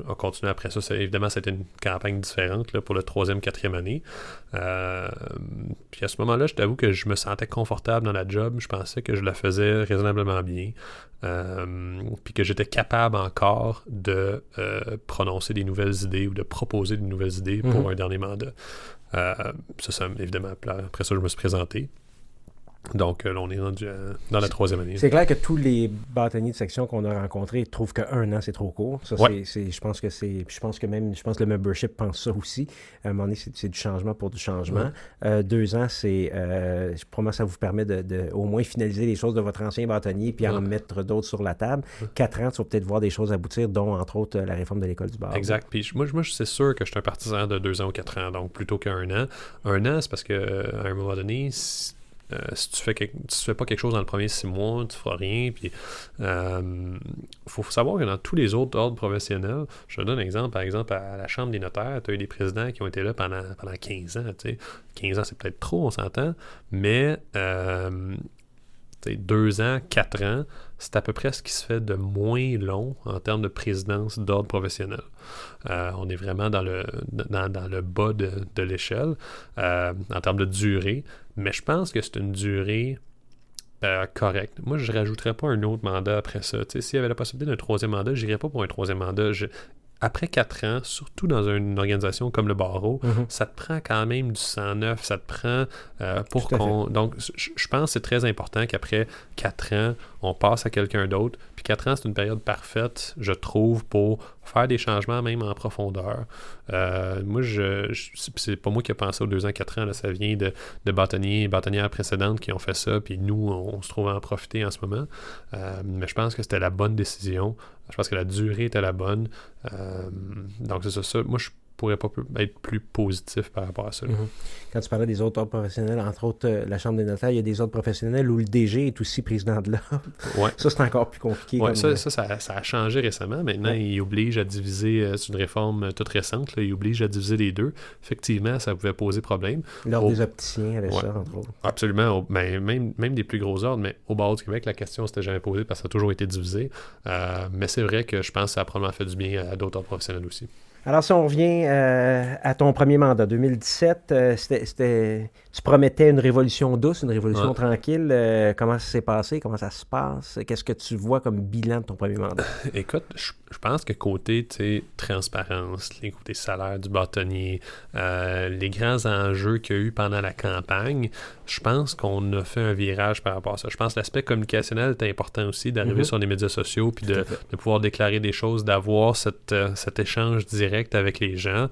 a continué après ça. Évidemment, c'était une campagne différente là, pour le 3e, 4e année. Puis à ce moment-là, je t'avoue que je me sentais confortable dans la job. Je pensais que je la faisais raisonnablement bien. Puis que j'étais capable encore de prononcer des nouvelles idées ou de proposer des nouvelles idées pour un dernier mandat. Ça, évidemment, après ça, je me suis présenté. Donc, là, on est rendu dans la 3e année. C'est clair que tous les bâtonniers de section qu'on a rencontrés trouvent qu'un an, c'est trop court. Ça, je pense que le membership pense ça aussi. À un moment donné, c'est du changement pour du changement. 2 ans, pour moi, ça vous permet de au moins finaliser les choses de votre ancien bâtonnier puis en mettre d'autres sur la table. 4 ans, tu vas peut-être voir des choses aboutir, dont, entre autres, la réforme de l'école du barreau. Exact. Puis moi, c'est sûr que je suis un partisan de 2 ans ou 4 ans, donc plutôt qu'un an. Un an, c'est parce qu'à un moment donné, si tu fais pas quelque chose dans le premier 6 mois, tu feras rien. Puis, faut savoir que dans tous les autres ordres professionnels, je te donne un exemple, par exemple, à la Chambre des notaires, tu as eu des présidents qui ont été là pendant 15 ans. 15 ans, c'est peut-être trop, on s'entend, mais 2 ans, 4 ans, c'est à peu près ce qui se fait de moins long en termes de présidence d'ordre professionnel. On est vraiment dans le bas de l'échelle en termes de durée, mais je pense que c'est une durée correcte. Moi, je ne rajouterais pas un autre mandat après ça. S'il y avait la possibilité d'un 3e mandat, je n'irais pas pour un 3e mandat. Après 4 ans, surtout dans une organisation comme le barreau, ça te prend quand même du sang neuf, ça te prend pour qu'on... Donc, je pense que c'est très important qu'après 4 ans, on passe à quelqu'un d'autre. Puis 4 ans, c'est une période parfaite, je trouve, pour faire des changements même en profondeur. Moi, c'est pas moi qui ai pensé aux 2 ans, 4 ans, là, ça vient de bâtonnières précédentes qui ont fait ça, puis nous, on se trouve à en profiter en ce moment. Mais je pense que c'était la bonne décision. Je pense que la durée était la bonne. Donc, c'est ça. Moi, je pourrais pas être plus positif par rapport à ça. Quand tu parlais des autres ordres professionnels, entre autres la Chambre des notaires, il y a des ordres professionnels où le DG est aussi président de l'ordre. Ça, c'est encore plus compliqué. Ça a changé récemment. Maintenant, il oblige à diviser, c'est une réforme toute récente, là, il oblige à diviser les deux. Effectivement, ça pouvait poser problème. L'ordre des opticiens avait ça, entre autres. Absolument. Même des plus gros ordres, mais au barreau du Québec, la question s'était jamais posée parce que ça a toujours été divisé. Mais c'est vrai que je pense que ça a probablement fait du bien à d'autres ordres professionnels aussi. Alors, si on revient à ton premier mandat, 2017, tu promettais une révolution douce, une révolution tranquille. Comment ça s'est passé? Comment ça se passe? Qu'est-ce que tu vois comme bilan de ton premier mandat? Écoute, je pense que côté transparence, les côtés salaires du bâtonnier, les grands enjeux qu'il y a eu pendant la campagne, je pense qu'on a fait un virage par rapport à ça. Je pense que l'aspect communicationnel est important aussi, d'arriver sur les médias sociaux puis de pouvoir déclarer des choses, d'avoir cet échange direct avec les gens.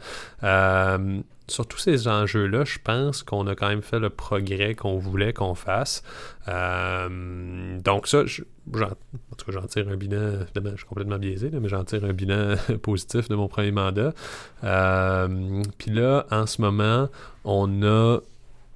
Sur tous ces enjeux-là, je pense qu'on a quand même fait le progrès qu'on voulait qu'on fasse. Donc ça, en tout cas, j'en tire un bilan, évidemment, je suis complètement biaisé, là, mais j'en tire un bilan positif de mon premier mandat. Puis là, en ce moment, on a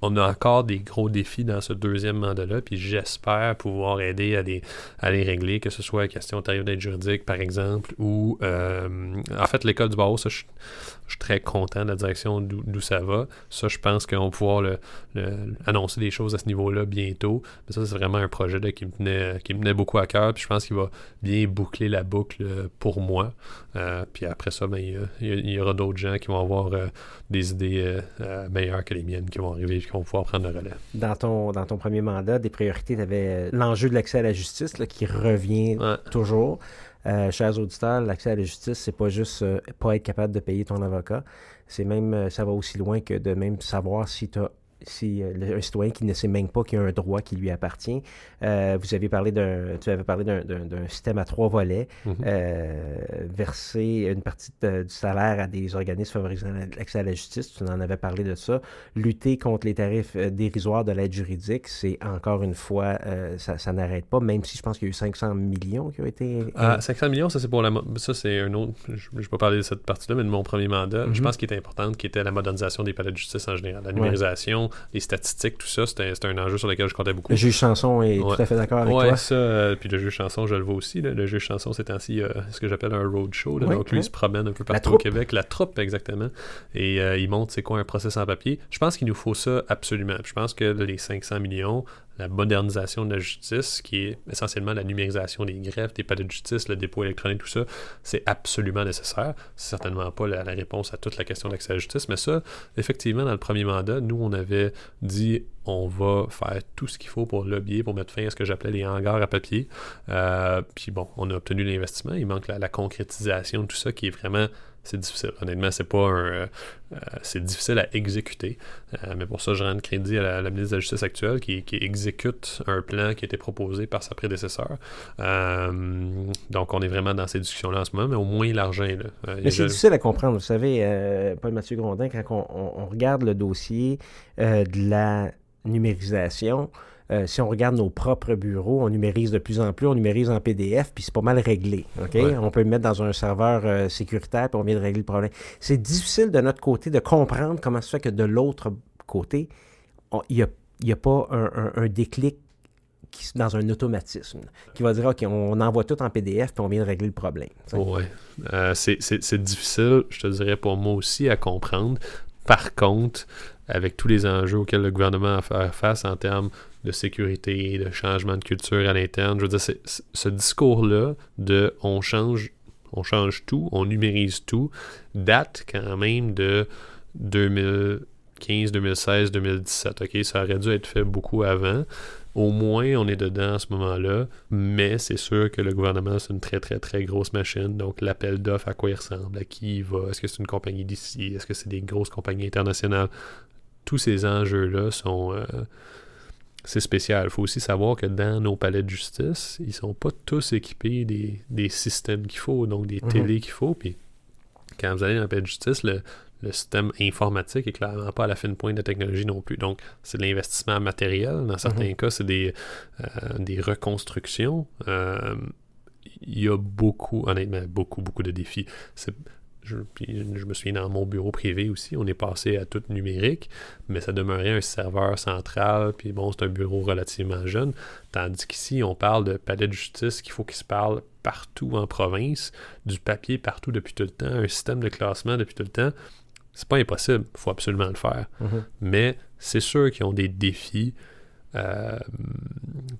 encore des gros défis dans ce 2e mandat-là, puis j'espère pouvoir aider à les régler, que ce soit la question tarif d'aide juridique, par exemple, ou en fait, l'école du barreau, ça, je suis très content de la direction d'où ça va. Ça, je pense qu'on va pouvoir annoncer des choses à ce niveau-là bientôt. Mais ça, c'est vraiment un projet là, qui me tenait beaucoup à cœur, puis je pense qu'il va bien boucler la boucle pour moi. Puis après ça, il y aura d'autres gens qui vont avoir des idées meilleures que les miennes qui vont arriver et qui vont pouvoir prendre le relais. Dans ton premier mandat, des priorités, tu avais l'enjeu de l'accès à la justice là, qui revient toujours. Chers auditeurs, l'accès à la justice, c'est pas juste pas être capable de payer ton avocat. C'est même, ça va aussi loin que de même savoir si un citoyen qui ne sait même pas qu'il y a un droit qui lui appartient. Tu avais parlé d'un système à 3 volets, verser une partie du salaire à des organismes favorisant l'accès à la justice, tu en avais parlé de ça. Lutter contre les tarifs dérisoires de l'aide juridique, c'est encore une fois, ça n'arrête pas, même si je pense qu'il y a eu 500 millions qui ont été... 500 millions, ça c'est un autre... Je ne vais pas parler de cette partie-là, mais de mon premier mandat. Je pense qu'il était important, qui était la modernisation des palais de justice en général, la numérisation, les statistiques, tout ça, c'était un enjeu sur lequel je comptais beaucoup. Le juge Chanson est tout à fait d'accord avec toi. Ouais, ça, puis le juge Chanson, je le vois aussi. Là. Le juge Chanson, c'est ainsi ce que j'appelle un roadshow. Donc lui, il se promène un peu partout au Québec. La troupe, exactement. Et il montre c'est quoi un procès sans papier. Je pense qu'il nous faut ça absolument. Puis je pense que les 500 millions, la modernisation de la justice, qui est essentiellement la numérisation des greffes, des palais de justice, le dépôt électronique, tout ça, c'est absolument nécessaire. C'est certainement pas la réponse à toute la question d'accès à la justice, mais ça, effectivement, dans le premier mandat, nous, on avait dit on va faire tout ce qu'il faut pour lobbyer, pour mettre fin à ce que j'appelais les hangars à papier. Puis bon, on a obtenu l'investissement. Il manque la concrétisation de tout ça qui est vraiment... C'est difficile. Honnêtement, c'est difficile à exécuter. Mais pour ça, je rends le crédit à la ministre de la Justice actuelle qui exécute un plan qui a été proposé par sa prédécesseur. Donc, on est vraiment dans ces discussions-là en ce moment, mais au moins l'argent est là. Mais c'est difficile à comprendre. Vous savez, Paul-Mathieu Grondin, quand on regarde le dossier de la numérisation, si on regarde nos propres bureaux, on numérise de plus en plus, on numérise en PDF, puis c'est pas mal réglé. Okay? Ouais. On peut le mettre dans un serveur sécuritaire, puis on vient de régler le problème. C'est difficile de notre côté de comprendre comment ça se fait que de l'autre côté, il n'y a pas un déclic dans un automatisme qui va dire, OK, on envoie tout en PDF, puis on vient de régler le problème. Oui. C'est difficile, je te dirais, pour moi aussi, à comprendre. Par contre, avec tous les enjeux auxquels le gouvernement a fait face en termes de sécurité, de changement de culture à l'interne, je veux dire, ce discours-là de on change tout, on numérise tout, date quand même de 2015, 2016, 2017. OK? Ça aurait dû être fait beaucoup avant. Au moins, on est dedans à ce moment-là, mais c'est sûr que le gouvernement, c'est une très, très, très grosse machine. Donc, l'appel d'offres, à quoi il ressemble, à qui il va, est-ce que c'est une compagnie d'ici, est-ce que c'est des grosses compagnies internationales? Tous ces enjeux-là sont... c'est spécial. Il faut aussi savoir que dans nos palais de justice, ils sont pas tous équipés des systèmes qu'il faut, donc des télés qu'il faut. Puis, quand vous allez dans le palais de justice, le système informatique est clairement pas à la fine pointe de la technologie non plus. Donc, c'est de l'investissement matériel. Dans certains cas, c'est des reconstructions. Il y a honnêtement, beaucoup de défis. Je me souviens dans mon bureau privé aussi, on est passé à tout numérique, mais ça demeurait un serveur central, puis bon, c'est un bureau relativement jeune. Tandis qu'ici, on parle de palais de justice qu'il faut qu'il se parle partout en province, du papier partout depuis tout le temps, un système de classement depuis tout le temps. C'est pas impossible, il faut absolument le faire. Mais c'est sûr qu'ils ont des défis,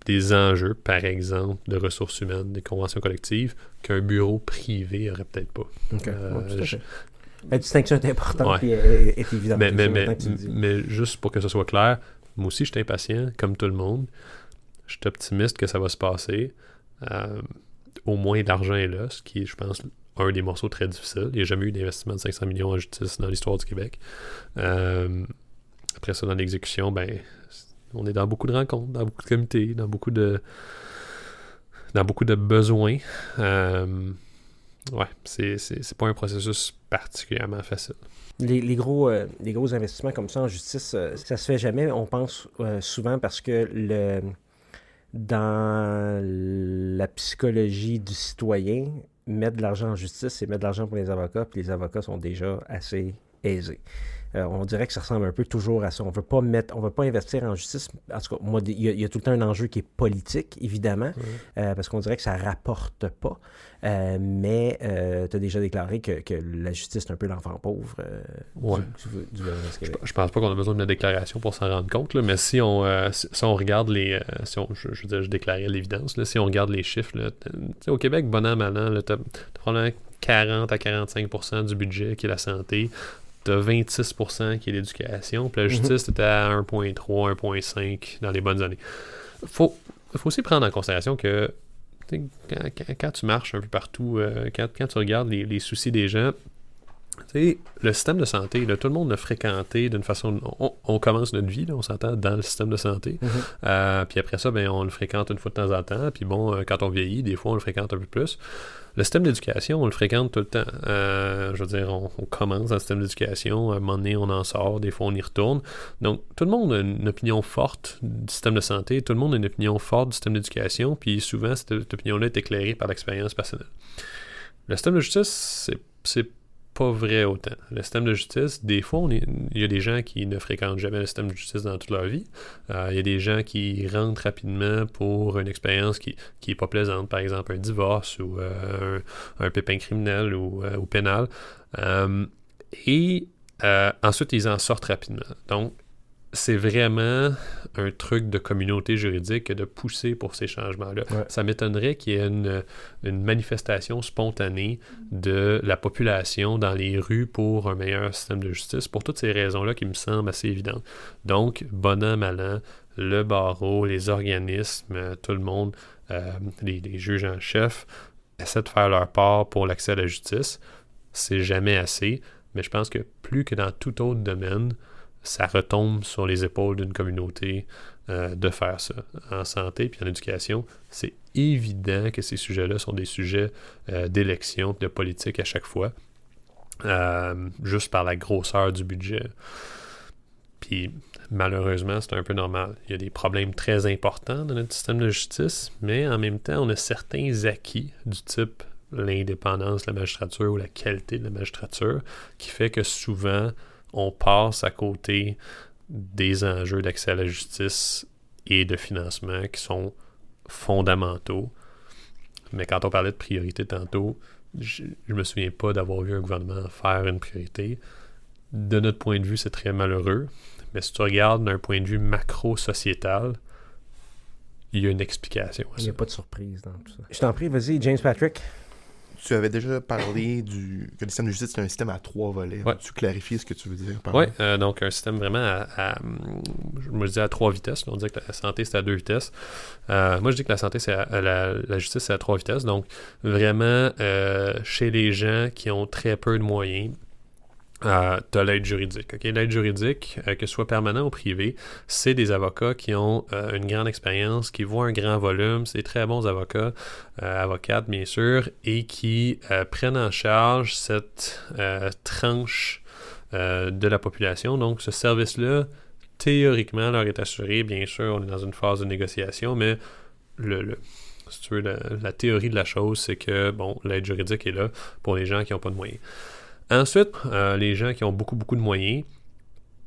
des enjeux, par exemple, de ressources humaines, des conventions collectives, qu'un bureau privé n'aurait peut-être pas. La distinction est importante et est évidente. Mais juste pour que ce soit clair, moi aussi, je suis impatient, comme tout le monde. Je suis optimiste que ça va se passer. Au moins, l'argent est là, ce qui est, je pense, un des morceaux très difficiles. Il n'y a jamais eu d'investissement de 500 millions en justice dans l'histoire du Québec. Après ça, dans l'exécution, on est dans beaucoup de rencontres, dans beaucoup de comités, dans beaucoup de besoins. C'est pas un processus particulièrement facile. Les gros investissements comme ça en justice, ça se fait jamais. On pense souvent parce que dans la psychologie du citoyen, mettre de l'argent en justice, c'est mettre de l'argent pour les avocats, puis les avocats sont déjà assez aisés. On dirait que ça ressemble un peu toujours à ça. On veut pas investir en justice. En tout cas, moi, il y a tout le temps un enjeu qui est politique, évidemment, parce qu'on dirait que ça rapporte pas. Mais tu as déjà déclaré que la justice est un peu l'enfant pauvre du Je pense pas qu'on a besoin d'une déclaration pour s'en rendre compte, là, mais si on regarde les... je veux dire, je déclarais l'évidence, là, si on regarde les chiffres, là, au Québec, bon an, mal an, tu as probablement 40 à 45% du budget qui est la santé. T'as 26% qui est l'éducation, puis la justice, t'étais à 1,3, 1,5 dans les bonnes années. Faut aussi prendre en considération que quand tu marches un peu partout, quand tu regardes les soucis des gens, le système de santé, là, tout le monde l'a fréquenté d'une façon... On commence notre vie, là, on s'entend dans le système de santé. Puis après ça, on le fréquente une fois de temps en temps. Puis bon, quand on vieillit, des fois, on le fréquente un peu plus. Le système d'éducation, on le fréquente tout le temps. Je veux dire, on commence dans le système d'éducation, à un moment donné, on en sort, des fois, on y retourne. Donc, tout le monde a une opinion forte du système de santé, tout le monde a une opinion forte du système d'éducation, puis souvent, cette opinion-là est éclairée par l'expérience personnelle. Le système de justice, c'est pas vrai autant. Le système de justice, des fois, il y a des gens qui ne fréquentent jamais le système de justice dans toute leur vie. Il y a des gens qui rentrent rapidement pour une expérience qui est pas plaisante, par exemple un divorce ou un pépin criminel ou pénal. Ensuite, ils en sortent rapidement. Donc, c'est vraiment un truc de communauté juridique de pousser pour ces changements-là. Ouais. Ça m'étonnerait qu'il y ait une manifestation spontanée de la population dans les rues pour un meilleur système de justice, pour toutes ces raisons-là qui me semblent assez évidentes. Donc, bon an, mal an, le barreau, les organismes, tout le monde, les juges en chef, essaient de faire leur part pour l'accès à la justice. C'est jamais assez, mais je pense que plus que dans tout autre domaine, ça retombe sur les épaules d'une communauté de faire ça. En santé puis en éducation, c'est évident que ces sujets-là sont des sujets d'élection, de politique à chaque fois, juste par la grosseur du budget. Puis malheureusement, c'est un peu normal. Il y a des problèmes très importants dans notre système de justice, mais en même temps, on a certains acquis du type l'indépendance de la magistrature ou la qualité de la magistrature qui fait que souvent, on passe à côté des enjeux d'accès à la justice et de financement qui sont fondamentaux. Mais quand on parlait de priorité tantôt, je me souviens pas d'avoir vu un gouvernement faire une priorité. De notre point de vue, c'est très malheureux. Mais si tu regardes d'un point de vue macro-sociétal, il y a une explication à ça. Il n'y a pas de surprise dans tout ça. Je t'en prie, vas-y, James Patrick. Tu avais déjà parlé que le système de justice, c'est un système à 3 volets. Ouais. Tu clarifies ce que tu veux dire par Oui, là? donc un système vraiment je me disais à 3 vitesses. Là, on disait que la santé, c'est à 2 vitesses. Moi, je dis que la santé, la justice, c'est à 3 vitesses. Donc, vraiment, chez les gens qui ont très peu de moyens, t'as l'aide juridique. Okay? L'aide juridique, que ce soit permanent ou privé, c'est des avocats qui ont une grande expérience, qui voient un grand volume, c'est des très bons avocats, avocates bien sûr, et qui prennent en charge cette tranche de la population. Donc ce service-là, théoriquement, leur est assuré. Bien sûr, on est dans une phase de négociation, mais si tu veux, la théorie de la chose, c'est que l'aide juridique est là pour les gens qui n'ont pas de moyens. Ensuite, les gens qui ont beaucoup de moyens,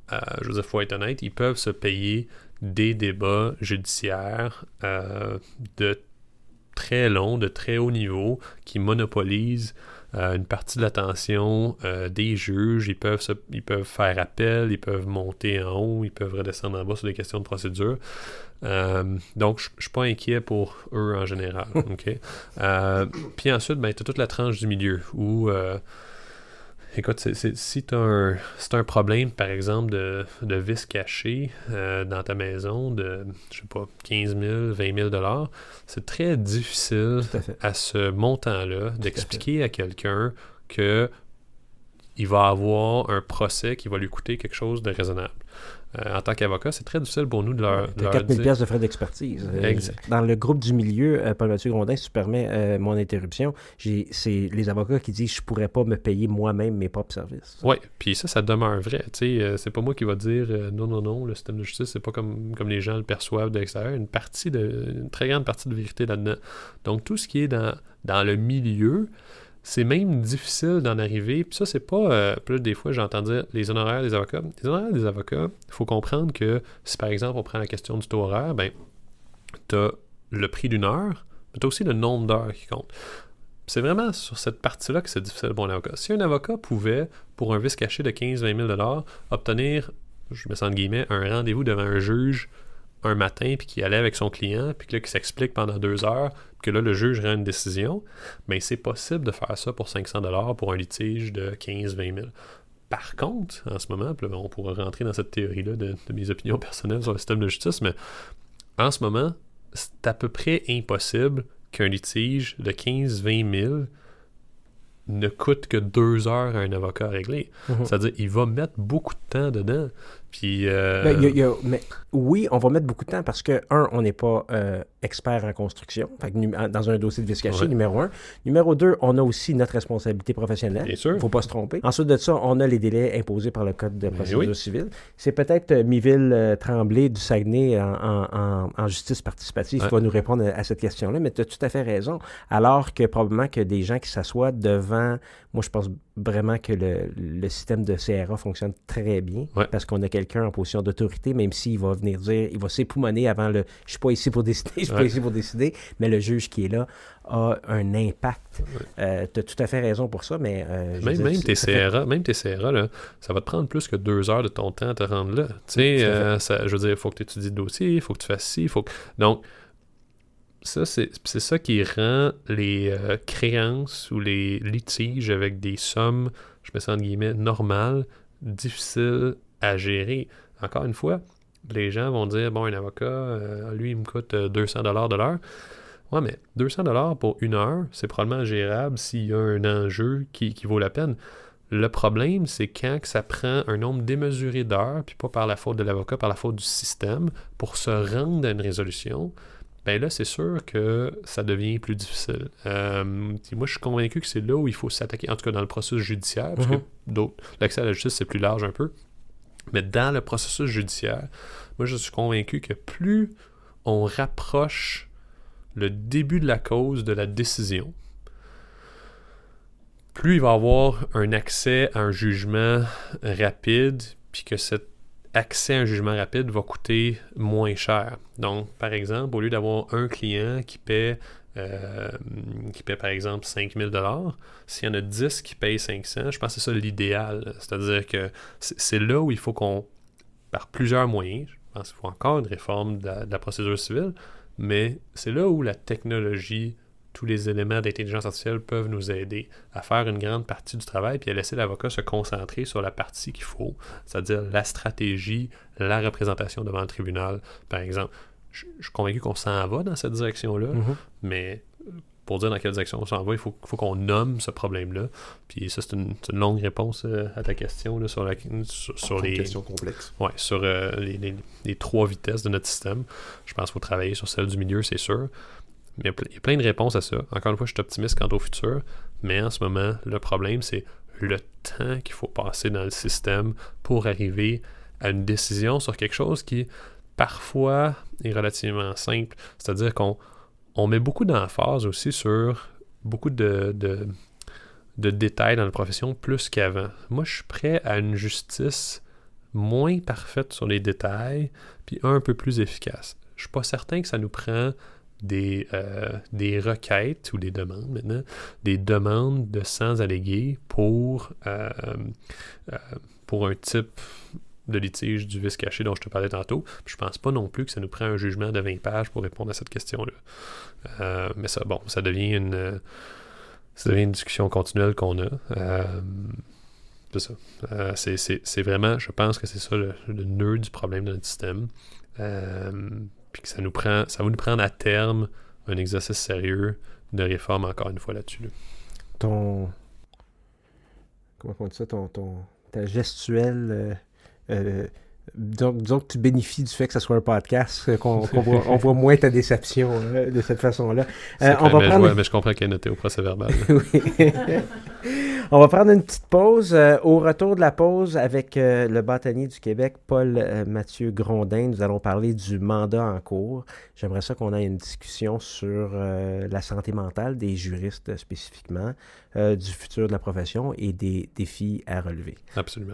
je veux dire, il faut être honnête, ils peuvent se payer des débats judiciaires de très long, de très haut niveau, qui monopolisent une partie de l'attention des juges. Ils peuvent faire appel, ils peuvent monter en haut, ils peuvent redescendre en bas sur des questions de procédure. Donc, je ne suis pas inquiet pour eux en général. Okay? Puis ensuite, tu as toute la tranche du milieu où... écoute, si tu as un problème, par exemple, de vices cachés dans ta maison de, je sais pas, 15 000, 20 000 $, c'est très difficile à ce montant-là d'expliquer à quelqu'un que il va avoir un procès qui va lui coûter quelque chose de raisonnable. En tant qu'avocat, c'est très difficile pour nous de leur dire... 4 000 $ de frais d'expertise. Exact. Dans le groupe du milieu, Paul-Mathieu Grondin, si tu permets mon interruption, c'est les avocats qui disent « je pourrais pas me payer moi-même mes propres services ». Oui, puis ça demeure vrai. C'est pas moi qui va dire non, le système de justice, c'est pas comme les gens le perçoivent de l'extérieur. Une très grande partie de vérité là-dedans. Donc, tout ce qui est dans le milieu... C'est même difficile d'en arriver. Puis ça, c'est pas... puis là, des fois, j'entends dire les honoraires des avocats. Les honoraires des avocats, il faut comprendre que si, par exemple, on prend la question du taux horaire, t'as le prix d'une heure, mais t'as aussi le nombre d'heures qui compte. C'est vraiment sur cette partie-là que c'est difficile pour un avocat. Si un avocat pouvait, pour un vice caché de 15-20 000 $, obtenir, je mets ça entre guillemets, un rendez-vous devant un juge un matin, puis qui allait avec son client, puis là, qui s'explique pendant 2 heures, puis que là, le juge rend une décision, mais c'est possible de faire ça pour 500 $ pour un litige de 15-20 000. Par contre, en ce moment, puis là, on pourra rentrer dans cette théorie-là de mes opinions personnelles sur le système de justice, mais en ce moment, c'est à peu près impossible qu'un litige de 15-20 000 ne coûte que 2 heures à un avocat à régler. C'est-à-dire, il va mettre beaucoup de temps dedans. Puis, Mais oui, on va mettre beaucoup de temps parce que, on n'est pas expert en construction, fait que, dans un dossier de vice caché, numéro 1. Numéro 2, on a aussi notre responsabilité professionnelle. Bien sûr. Il ne faut pas se tromper. Ensuite de ça, on a les délais imposés par le Code de procédure civile. C'est peut-être Miville Tremblay du Saguenay en justice participative qui va nous répondre à cette question-là, mais tu as tout à fait raison. Alors que probablement que des gens qui s'assoient devant... Moi, je pense vraiment que le système de CRA fonctionne très bien parce qu'on a quelqu'un en position d'autorité, même s'il va venir dire, il va s'époumoner avant le « je suis pas ici pour décider, je suis pas ici pour décider », mais le juge qui est là a un impact. Tu as tout à fait raison pour ça, mais... même tes CRA, là, ça va te prendre plus que 2 heures de ton temps à te rendre là. Tu sais, je veux dire, il faut que tu étudies le dossier, il faut que tu fasses ci, il faut que... Donc, ça, c'est ça qui rend les créances ou les litiges avec des sommes, je mets ça entre guillemets, normales, difficiles à gérer. Encore une fois, les gens vont dire, bon, un avocat, lui, il me coûte 200$ de l'heure. Ouais, mais 200$ pour 1 heure, c'est probablement gérable s'il y a un enjeu qui vaut la peine. Le problème, c'est quand que ça prend un nombre démesuré d'heures, puis pas par la faute de l'avocat, par la faute du système, pour se rendre à une résolution, ben là, c'est sûr que ça devient plus difficile. Moi, je suis convaincu que c'est là où il faut s'attaquer, en tout cas dans le processus judiciaire, parce que l'accès à la justice, c'est plus large un peu. Mais dans le processus judiciaire, moi, je suis convaincu que plus on rapproche le début de la cause de la décision, plus il va y avoir un accès à un jugement rapide, puis que cet accès à un jugement rapide va coûter moins cher. Donc, par exemple, au lieu d'avoir un client qui paie par exemple 5 000 $, s'il y en a 10 qui payent 500, je pense que c'est ça l'idéal. C'est-à-dire que c'est là où il faut qu'on, par plusieurs moyens, je pense qu'il faut encore une réforme de la procédure civile, mais c'est là où la technologie, tous les éléments d'intelligence artificielle peuvent nous aider à faire une grande partie du travail puis à laisser l'avocat se concentrer sur la partie qu'il faut, c'est-à-dire la stratégie, la représentation devant le tribunal, par exemple. Je suis convaincu qu'on s'en va dans cette direction-là, mais pour dire dans quelle direction on s'en va, il faut qu'on nomme ce problème-là. Puis ça, c'est une longue réponse à ta question là, sur les... question complexe. Ouais, sur les 3 vitesses de notre système. Je pense qu'il faut travailler sur celle du milieu, c'est sûr. Mais il y a plein de réponses à ça. Encore une fois, je suis optimiste quant au futur, mais en ce moment, le problème, c'est le temps qu'il faut passer dans le système pour arriver à une décision sur quelque chose qui, parfois, est relativement simple. C'est-à-dire qu'on met beaucoup d'emphase aussi sur beaucoup de détails dans la profession plus qu'avant. Moi, je suis prêt à une justice moins parfaite sur les détails, puis un peu plus efficace. Je suis pas certain que ça nous prend des requêtes ou des demandes maintenant, des demandes de sans allégués pour un type de litige du vice caché dont je te parlais tantôt. Puis je pense pas non plus que ça nous prend un jugement de 20 pages pour répondre à cette question-là. Mais ça, bon, ça devient une discussion continuelle qu'on a. C'est ça. C'est vraiment, je pense que c'est ça le nœud du problème de notre système. Puis que ça va nous prendre à terme un exercice sérieux de réforme encore une fois là-dessus. Là. Comment on dit ça? Ta gestuelle... disons que tu bénéficies du fait que ce soit un podcast, on voit moins ta déception de cette façon-là. Mais je comprends qu'elle est notée au procès-verbal. Oui. On va prendre une petite pause. Au retour de la pause, avec le bâtonnier du Québec, Paul Mathieu Grondin, nous allons parler du mandat en cours. J'aimerais ça qu'on ait une discussion sur la santé mentale des juristes spécifiquement, du futur de la profession et des défis à relever. Absolument.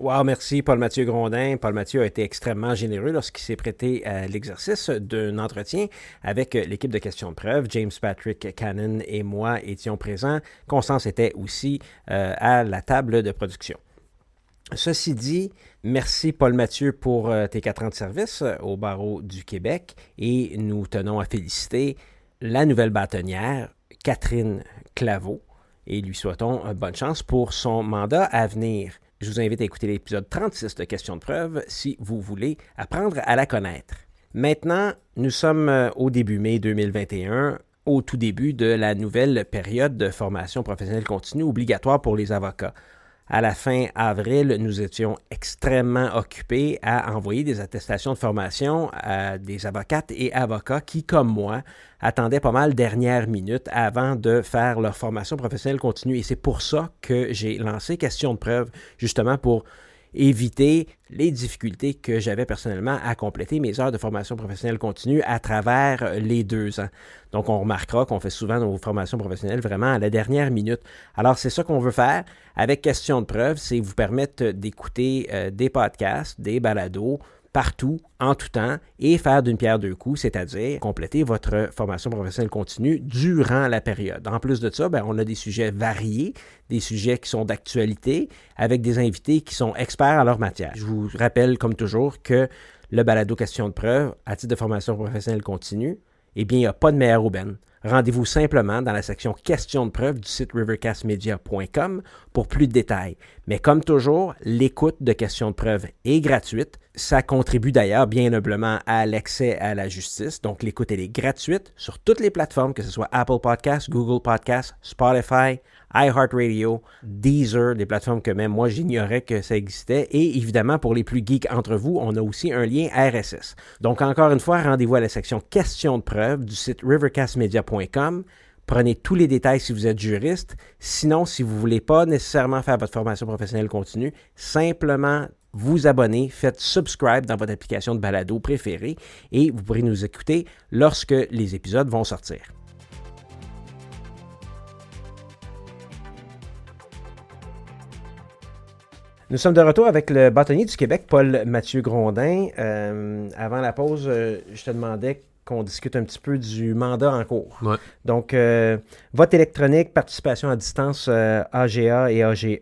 Wow, merci Paul Mathieu Grondin. Paul Mathieu a été extrêmement généreux lorsqu'il s'est prêté à l'exercice d'un entretien avec l'équipe de questions de preuve. James Patrick Cannon et moi étions présents. Constance était aussi à la table de production. Ceci dit, merci Paul Mathieu pour tes 4 ans de service au barreau du Québec et nous tenons à féliciter la nouvelle bâtonnière, Catherine Claveau, et lui souhaitons bonne chance pour son mandat à venir. Je vous invite à écouter l'épisode 36 de Questions de preuve si vous voulez apprendre à la connaître. Maintenant, nous sommes au début mai 2021. au tout début de la nouvelle période de formation professionnelle continue obligatoire pour les avocats. À la fin avril, nous étions extrêmement occupés à envoyer des attestations de formation à des avocates et avocats qui, comme moi, attendaient pas mal dernière minute avant de faire leur formation professionnelle continue. Et c'est pour ça que j'ai lancé Question de preuve, justement pour éviter les difficultés que j'avais personnellement à compléter mes heures de formation professionnelle continue à travers les 2 ans. Donc, on remarquera qu'on fait souvent nos formations professionnelles vraiment à la dernière minute. Alors, c'est ça qu'on veut faire avec Question de preuve, c'est vous permettre d'écouter des podcasts, des balados, partout, en tout temps, et faire d'une pierre deux coups, c'est-à-dire compléter votre formation professionnelle continue durant la période. En plus de ça, on a des sujets variés, des sujets qui sont d'actualité, avec des invités qui sont experts en leur matière. Je vous rappelle, comme toujours, que le balado Question de preuve, à titre de formation professionnelle continue, eh bien, il n'y a pas de meilleure aubaine. Rendez-vous simplement dans la section Questions de preuve du site rivercastmedia.com pour plus de détails. Mais comme toujours, l'écoute de Questions de preuve est gratuite. Ça contribue d'ailleurs bien noblement à l'accès à la justice. Donc, l'écoute, elle est gratuite sur toutes les plateformes, que ce soit Apple Podcasts, Google Podcasts, Spotify, iHeartRadio, Deezer, des plateformes que même moi, j'ignorais que ça existait. Et évidemment, pour les plus geeks entre vous, on a aussi un lien RSS. Donc, encore une fois, rendez-vous à la section Questions de preuve du site rivercastmedia.com. Prenez tous les détails si vous êtes juriste. Sinon, si vous ne voulez pas nécessairement faire votre formation professionnelle continue, simplement vous abonner, faites subscribe dans votre application de balado préférée et vous pourrez nous écouter lorsque les épisodes vont sortir. Nous sommes de retour avec le bâtonnier du Québec, Paul Mathieu Grondin. Avant la pause, je te demandais qu'on discute un petit peu du mandat en cours. Ouais. Donc, vote électronique, participation à distance AGA et AGE,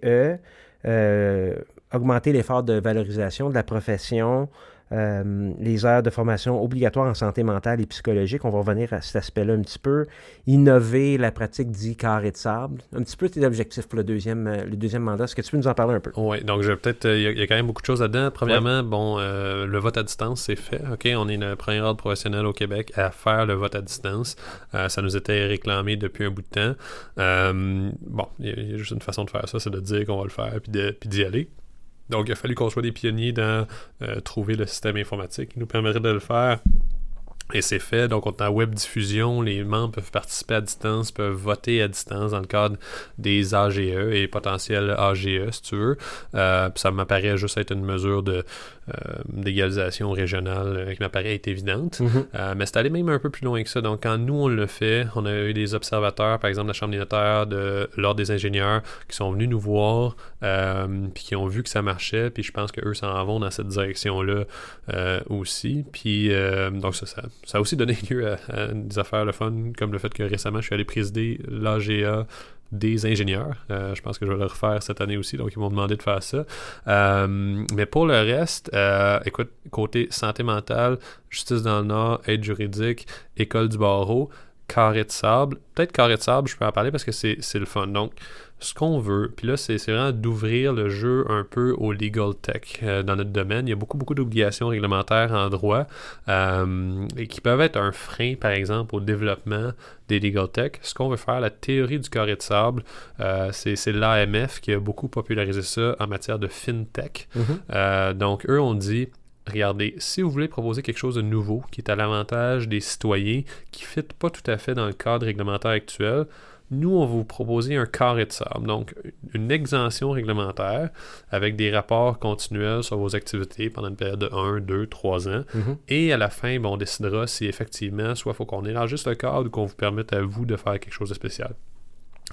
augmenter l'effort de valorisation de la profession, les heures de formation obligatoires en santé mentale et psychologique. On va revenir à cet aspect-là un petit peu. Innover la pratique dit carré de sable. Un petit peu tes objectifs pour le deuxième mandat. Est-ce que tu peux nous en parler un peu? Oui, donc il y a quand même beaucoup de choses là-dedans. Premièrement, le vote à distance, c'est fait. OK, on est le premier ordre professionnel au Québec à faire le vote à distance. Ça nous était réclamé depuis un bout de temps. Il y a juste une façon de faire ça, c'est de dire qu'on va le faire puis d'y aller. Donc, il a fallu qu'on soit des pionniers dans trouver le système informatique qui nous permettrait de le faire. Et c'est fait. Donc, on est en web diffusion. Les membres peuvent participer à distance, peuvent voter à distance dans le cadre des AGE et potentiels AGE, si tu veux. Puis ça m'apparaît juste être une mesure d'égalisation régionale qui m'apparaît être évidente. Mm-hmm. Mais c'est allé même un peu plus loin que ça. Donc, quand nous, on le fait, on a eu des observateurs, par exemple, de la Chambre des notaires, de l'Ordre des ingénieurs, qui sont venus nous voir, puis qui ont vu que ça marchait. Puis je pense qu'eux s'en vont dans cette direction-là aussi. Puis, donc, ça a aussi donné lieu à des affaires le fun, comme le fait que récemment, je suis allé présider l'AGA des ingénieurs. Je pense que je vais le refaire cette année aussi, donc ils m'ont demandé de faire ça. Mais pour le reste, écoute, côté santé mentale, justice dans le Nord, aide juridique, école du barreau, carré de sable. Peut-être carré de sable, je peux en parler parce que c'est le fun. Donc, ce qu'on veut, puis là, c'est vraiment d'ouvrir le jeu un peu au legal tech dans notre domaine. Il y a beaucoup d'obligations réglementaires en droit et qui peuvent être un frein, par exemple, au développement des legal tech. Ce qu'on veut faire, la théorie du carré de sable, c'est l'AMF qui a beaucoup popularisé ça en matière de fintech. Mm-hmm. Donc, eux, on dit... Regardez, si vous voulez proposer quelque chose de nouveau qui est à l'avantage des citoyens, qui ne fit pas tout à fait dans le cadre réglementaire actuel, nous, on va vous proposer un carré de sable. Donc, une exemption réglementaire avec des rapports continuels sur vos activités pendant une période de 1, 2, 3 ans. Mm-hmm. Et à la fin, on décidera si effectivement, soit il faut qu'on élargisse le cadre ou qu'on vous permette à vous de faire quelque chose de spécial.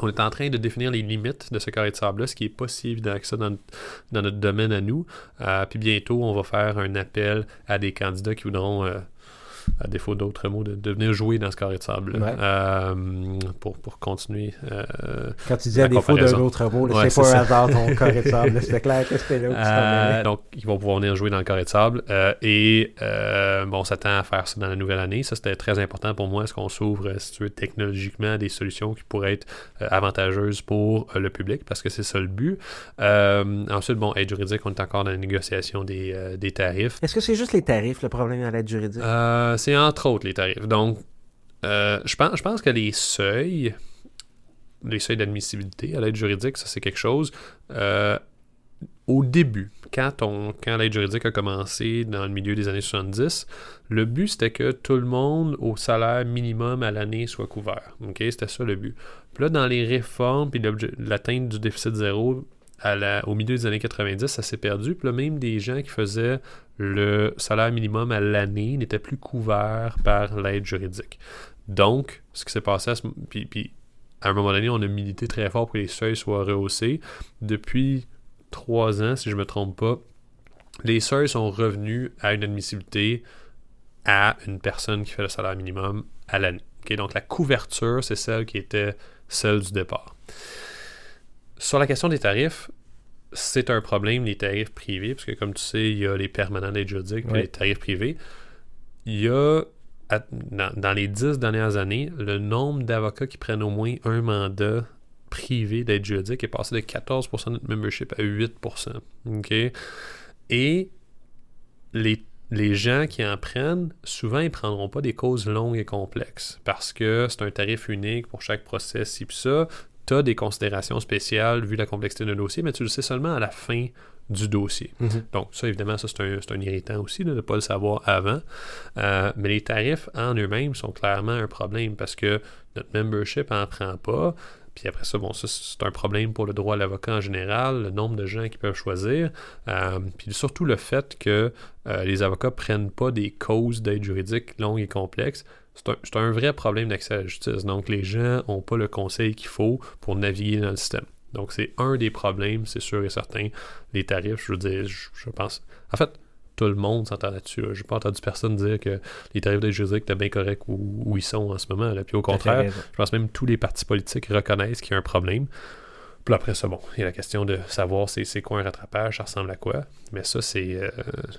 On est en train de définir les limites de ce carré de sable-là, ce qui n'est pas si évident que ça dans notre domaine à nous. Puis bientôt, on va faire un appel à des candidats qui voudront, à défaut d'autres mots, de venir jouer dans ce carré de sable-là pour continuer. Quand tu dis à défaut d'un autre mot, c'est pas un hasard ton carré de sable. C'était clair que c'était là où tu t'en donc, ils vont pouvoir venir jouer dans le carré de sable. On s'attend à faire ça dans la nouvelle année. Ça, c'était très important pour moi. Est-ce qu'on s'ouvre, si tu veux, technologiquement des solutions qui pourraient être avantageuses pour le public, parce que c'est ça le but. Ensuite, aide juridique, on est encore dans la négociation des tarifs. Est-ce que c'est juste les tarifs, le problème à l'aide juridique? C'est entre autres les tarifs. Donc, Je pense que les seuils d'admissibilité à l'aide juridique, ça c'est quelque chose. Au début, quand l'aide juridique a commencé dans le milieu des années 70, le but c'était que tout le monde au salaire minimum à l'année soit couvert. Okay? C'était ça le but. Puis là, dans les réformes, puis l'atteinte du déficit zéro au milieu des années 90, ça s'est perdu. Puis là, même des gens qui faisaient le salaire minimum à l'année n'étaient plus couverts par l'aide juridique. Donc, ce qui s'est passé puis à un moment donné, on a milité très fort pour que les seuils soient rehaussés. Depuis 3 ans, si je ne me trompe pas, les seuils sont revenus à une admissibilité à une personne qui fait le salaire minimum à l'année. Okay? Donc, la couverture, c'est celle qui était celle du départ. Sur la question des tarifs, c'est un problème, les tarifs privés, parce que comme tu sais, il y a les permanents d'aide juridique et les tarifs privés. Il y a, dans les 10 dernières années, le nombre d'avocats qui prennent au moins un mandat privé d'aide juridique est passé de 14% de notre membership à 8%. Okay? Et les gens qui en prennent, souvent, ils ne prendront pas des causes longues et complexes parce que c'est un tarif unique pour chaque procès, ci pis ça. Tu as des considérations spéciales vu la complexité d'un dossier, mais tu le sais seulement à la fin du dossier. Mm-hmm. Donc, ça, évidemment, c'est un irritant aussi de ne pas le savoir avant. Mais les tarifs en eux-mêmes sont clairement un problème parce que notre membership n'en prend pas. Puis après ça, ça, c'est un problème pour le droit à l'avocat en général, le nombre de gens qui peuvent choisir. Puis surtout le fait que les avocats ne prennent pas des causes d'aide juridique longues et complexes. C'est un vrai problème d'accès à la justice. Donc, les gens n'ont pas le conseil qu'il faut pour naviguer dans le système. Donc, c'est un des problèmes, c'est sûr et certain. Les tarifs, je veux dire, je pense... En fait, tout le monde s'entend là-dessus. Je n'ai pas entendu personne dire que les tarifs d'aide juridique étaient bien corrects où ils sont en ce moment. Là. Puis au contraire, je pense même que tous les partis politiques reconnaissent qu'il y a un problème. Puis après ça, il y a la question de savoir c'est quoi un rattrapage, ça ressemble à quoi. Mais ça, c'est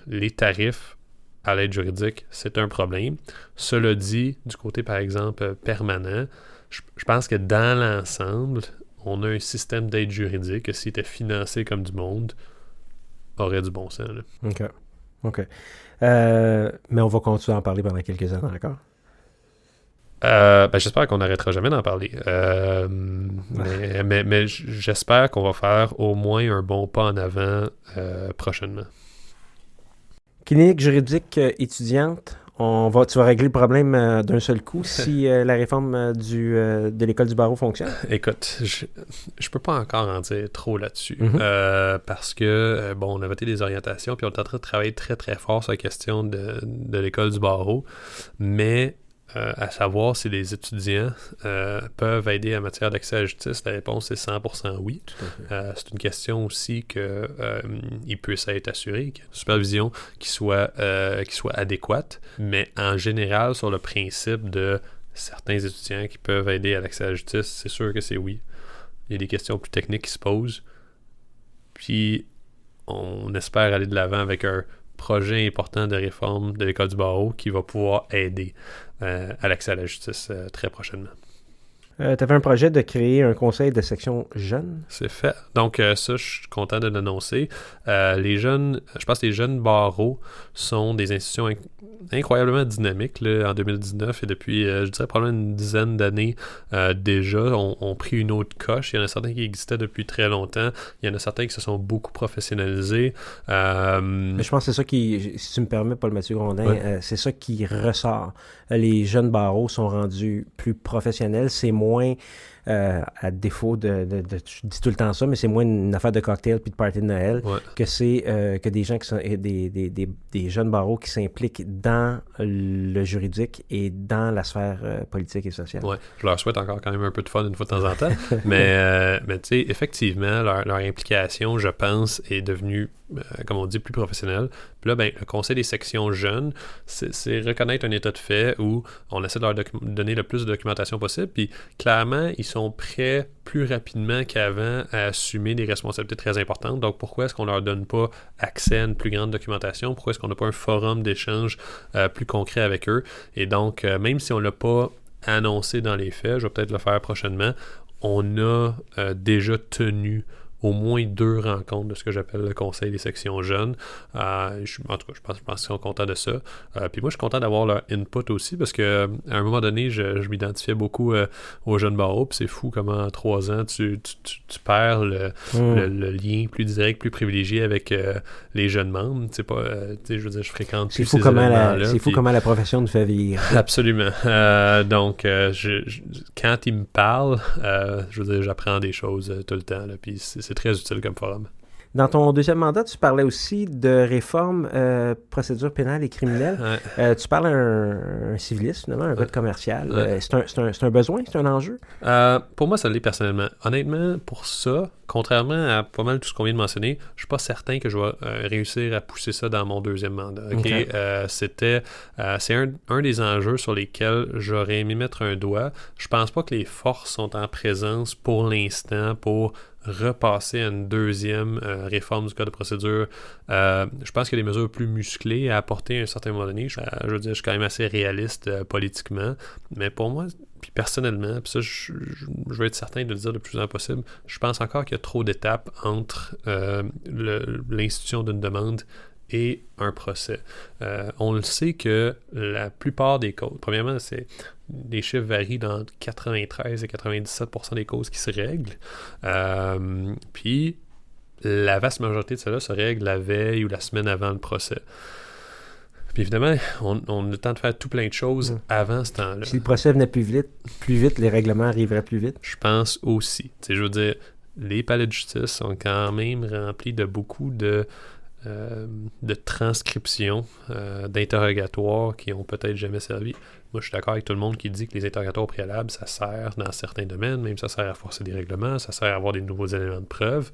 les tarifs à l'aide juridique, c'est un problème. Cela dit, du côté, par exemple, permanent, je pense que dans l'ensemble, on a un système d'aide juridique que s'il était financé comme du monde, aurait du bon sens. Là. OK. Mais on va continuer à en parler pendant quelques années encore. J'espère qu'on n'arrêtera jamais d'en parler. Mais j'espère qu'on va faire au moins un bon pas en avant prochainement. Clinique juridique étudiante, tu vas régler le problème d'un seul coup si la réforme de l'école du barreau fonctionne? Écoute, je peux pas encore en dire trop là-dessus. Parce que, on a voté des orientations, puis on est en train de travailler très, très fort sur la question de l'école du barreau. Mais à savoir si les étudiants peuvent aider en matière d'accès à la justice, la réponse est 100% oui. C'est une question aussi qu'ils puissent être assurés, qu'il y ait une supervision qui soit adéquate, mais en général, sur le principe de certains étudiants qui peuvent aider à l'accès à la justice, c'est sûr que c'est oui. Il y a des questions plus techniques qui se posent, puis on espère aller de l'avant avec un projet important de réforme de l'école du barreau qui va pouvoir aider à l'accès à la justice très prochainement. Tu avais un projet de créer un conseil de section jeunes? C'est fait. Donc, ça, je suis content de l'annoncer. Je pense que les jeunes barreaux sont des institutions incroyablement dynamiques là, en 2019 et depuis, je dirais, probablement une dizaine d'années déjà, ont pris une autre coche. Il y en a certains qui existaient depuis très longtemps. Il y en a certains qui se sont beaucoup professionnalisés. Mais je pense que c'est ça qui, si tu me permets, Paul-Mathieu Grondin, c'est ça qui ressort. Les jeunes barreaux sont rendus plus professionnels. C'est moins, à défaut je dis tout le temps ça, mais c'est moins une affaire de cocktail puis de party de Noël que c'est que des gens qui sont des jeunes barreaux qui s'impliquent dans le juridique et dans la sphère politique et sociale. Ouais, je leur souhaite encore quand même un peu de fun une fois de temps en temps, mais tu sais, effectivement, leur implication, je pense, est devenue comme on dit, plus professionnel. Puis là, le conseil des sections jeunes, c'est reconnaître un état de fait où on essaie de leur donner le plus de documentation possible. Puis clairement, ils sont prêts plus rapidement qu'avant à assumer des responsabilités très importantes. Donc, pourquoi est-ce qu'on leur donne pas accès à une plus grande documentation? Pourquoi est-ce qu'on n'a pas un forum d'échange plus concret avec eux? Et donc, même si on ne l'a pas annoncé dans les faits, je vais peut-être le faire prochainement, on a déjà tenu au moins 2 rencontres de ce que j'appelle le conseil des sections jeunes. En tout cas, je pense qu'ils sont contents de ça. Puis moi, je suis content d'avoir leur input aussi parce que à un moment donné, je m'identifiais beaucoup aux jeunes barreaux. Puis c'est fou comment en 3 ans, tu perds le lien plus direct, plus privilégié avec les jeunes membres. C'est pas, je veux dire, je fréquente plus ces événements-là. C'est fou comment la profession nous fait vieillir. Absolument. Donc, quand ils me parlent, je veux dire, j'apprends des choses tout le temps. Là, puis c'est très utile comme forum. Dans ton deuxième mandat, tu parlais aussi de réforme procédure pénale et criminelle. Ouais. Tu parles un civiliste, finalement, un code commercial. Ouais. C'est un besoin, c'est un enjeu? Pour moi, ça l'est personnellement. Honnêtement, pour ça, contrairement à pas mal tout ce qu'on vient de mentionner, je suis pas certain que je vais réussir à pousser ça dans mon deuxième mandat. Okay? C'est un des enjeux sur lesquels j'aurais aimé mettre un doigt. Je pense pas que les forces sont en présence pour l'instant pour repasser à une deuxième réforme du code de procédure. Je pense qu'il y a des mesures plus musclées à apporter à un certain moment donné. Je veux dire, je suis quand même assez réaliste politiquement, mais pour moi, puis personnellement, puis ça, je veux être certain de le dire le plus en possible, je pense encore qu'il y a trop d'étapes entre l'institution d'une demande et un procès. On le sait que la plupart des causes, premièrement, les chiffres varient dans 93 et 97% des causes qui se règlent. Puis, la vaste majorité de cela se règle la veille ou la semaine avant le procès. Puis évidemment, on a le temps de faire tout plein de choses avant ce temps-là. Si le procès venait plus vite, les règlements arriveraient plus vite. Je pense aussi. Je veux dire, les palais de justice sont quand même remplis de beaucoup de transcriptions, d'interrogatoires qui ont peut-être jamais servi. Moi, je suis d'accord avec tout le monde qui dit que les interrogatoires préalables, ça sert dans certains domaines, même ça sert à forcer des règlements, ça sert à avoir des nouveaux éléments de preuve.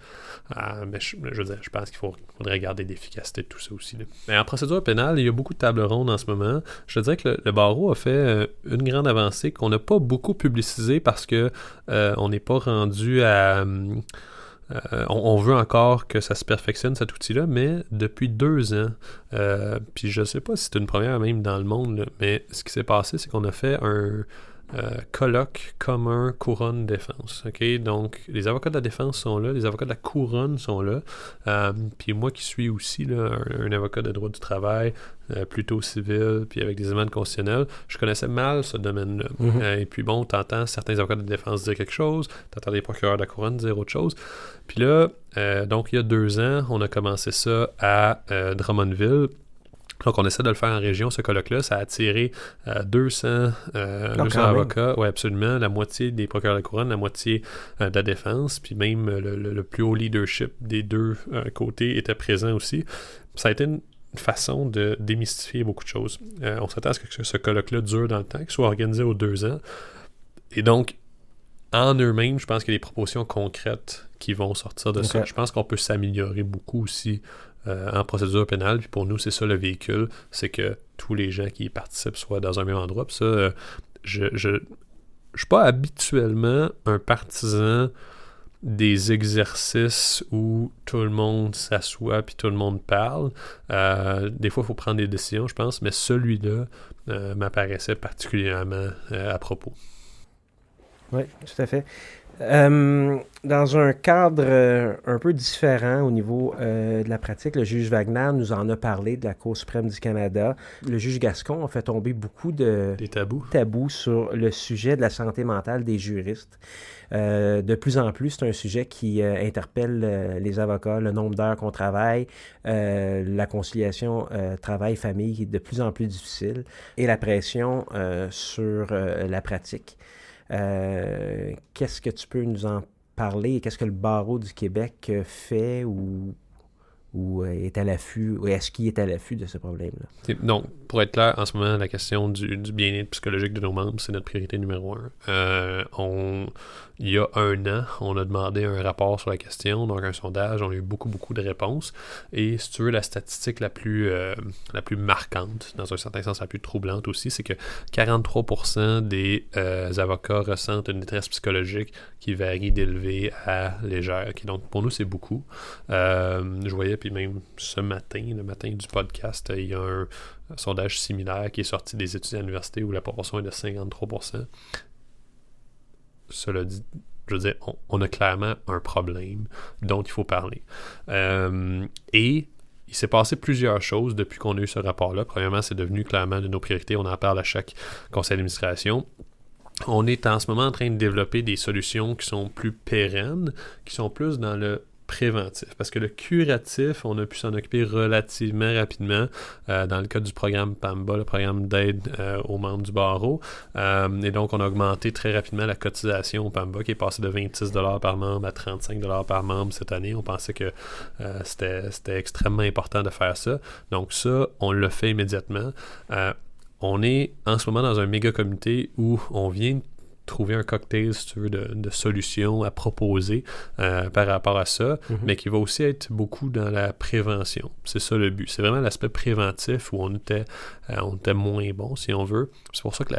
Mais je veux dire, je pense qu'il faudrait regarder l'efficacité de tout ça aussi. Là. Mais en procédure pénale, il y a beaucoup de tables rondes en ce moment. Je dirais que le barreau a fait une grande avancée qu'on n'a pas beaucoup publicisée parce que on n'est pas rendu à... on veut encore que ça se perfectionne, cet outil-là, mais depuis 2 ans, puis je ne sais pas si c'est une première même dans le monde, là, mais ce qui s'est passé, c'est qu'on a fait un colloque commun couronne défense. Okay? Donc, les avocats de la défense sont là, les avocats de la couronne sont là, puis moi qui suis aussi là, un avocat de droit du travail, plutôt civil, puis avec des éléments constitutionnels, je connaissais mal ce domaine-là. Et puis bon, t'entends certains avocats de défense dire quelque chose, t'entends des procureurs de la couronne dire autre chose. Puis là, donc il y a 2 ans, on a commencé ça à Drummondville. Donc, on essaie de le faire en région, ce colloque-là. Ça a attiré 200 avocats. Oui, absolument. La moitié des procureurs de la couronne, la moitié de la défense, puis même le plus haut leadership des deux côtés était présent aussi. Ça a été une façon de démystifier beaucoup de choses. On s'attend à ce que ce colloque-là dure dans le temps, qu'il soit organisé aux 2 ans. Et donc, en eux-mêmes, je pense qu'il y a des propositions concrètes qui vont sortir de ça. Je pense qu'on peut s'améliorer beaucoup aussi en procédure pénale. Puis pour nous, c'est ça le véhicule, c'est que tous les gens qui y participent soient dans un même endroit. Puis ça, je suis pas habituellement un partisan des exercices où tout le monde s'assoit puis tout le monde parle. Des fois, il faut prendre des décisions, je pense, mais celui-là m'apparaissait particulièrement à propos. Oui, tout à fait. Dans un cadre un peu différent au niveau de la pratique, le juge Wagner nous en a parlé de la Cour suprême du Canada. Le juge Gascon a fait tomber beaucoup de tabous sur le sujet de la santé mentale des juristes. De plus en plus, c'est un sujet qui interpelle les avocats, le nombre d'heures qu'on travaille, la conciliation travail-famille qui est de plus en plus difficile et la pression sur la pratique. Qu'est-ce que tu peux nous en parler et qu'est-ce que le barreau du Québec fait ou est à l'affût, ou est-ce qu'il est à l'affût de ce problème-là? Donc, pour être clair, en ce moment, la question du bien-être psychologique de nos membres, c'est notre priorité numéro 1. Il y a 1 an, on a demandé un rapport sur la question, donc un sondage, on a eu beaucoup de réponses. Et si tu veux, la statistique la plus marquante, dans un certain sens la plus troublante aussi, c'est que 43% des avocats ressentent une détresse psychologique qui varie d'élevée à légère. Okay, donc, pour nous, c'est beaucoup. Je voyais, puis même ce matin, le matin du podcast, il y a un sondage similaire qui est sorti des études à l'université où la proportion est de 53%. Cela dit, je veux dire, on a clairement un problème dont il faut parler. Et il s'est passé plusieurs choses depuis qu'on a eu ce rapport-là. Premièrement, c'est devenu clairement de nos priorités. On en parle à chaque conseil d'administration. On est en ce moment en train de développer des solutions qui sont plus pérennes, qui sont plus dans le préventif. Parce que le curatif, on a pu s'en occuper relativement rapidement dans le cadre du programme PAMBA, le programme d'aide aux membres du barreau. Et donc, on a augmenté très rapidement la cotisation au PAMBA qui est passée de 26 $ par membre à 35 $ par membre cette année. On pensait que c'était extrêmement important de faire ça. Donc ça, on l'a fait immédiatement. On est en ce moment dans un méga comité où on vient trouver un cocktail, si tu veux, de solutions à proposer par rapport à ça, mais qui va aussi être beaucoup dans la prévention. C'est ça le but. C'est vraiment l'aspect préventif où on était moins bon, si on veut. C'est pour ça que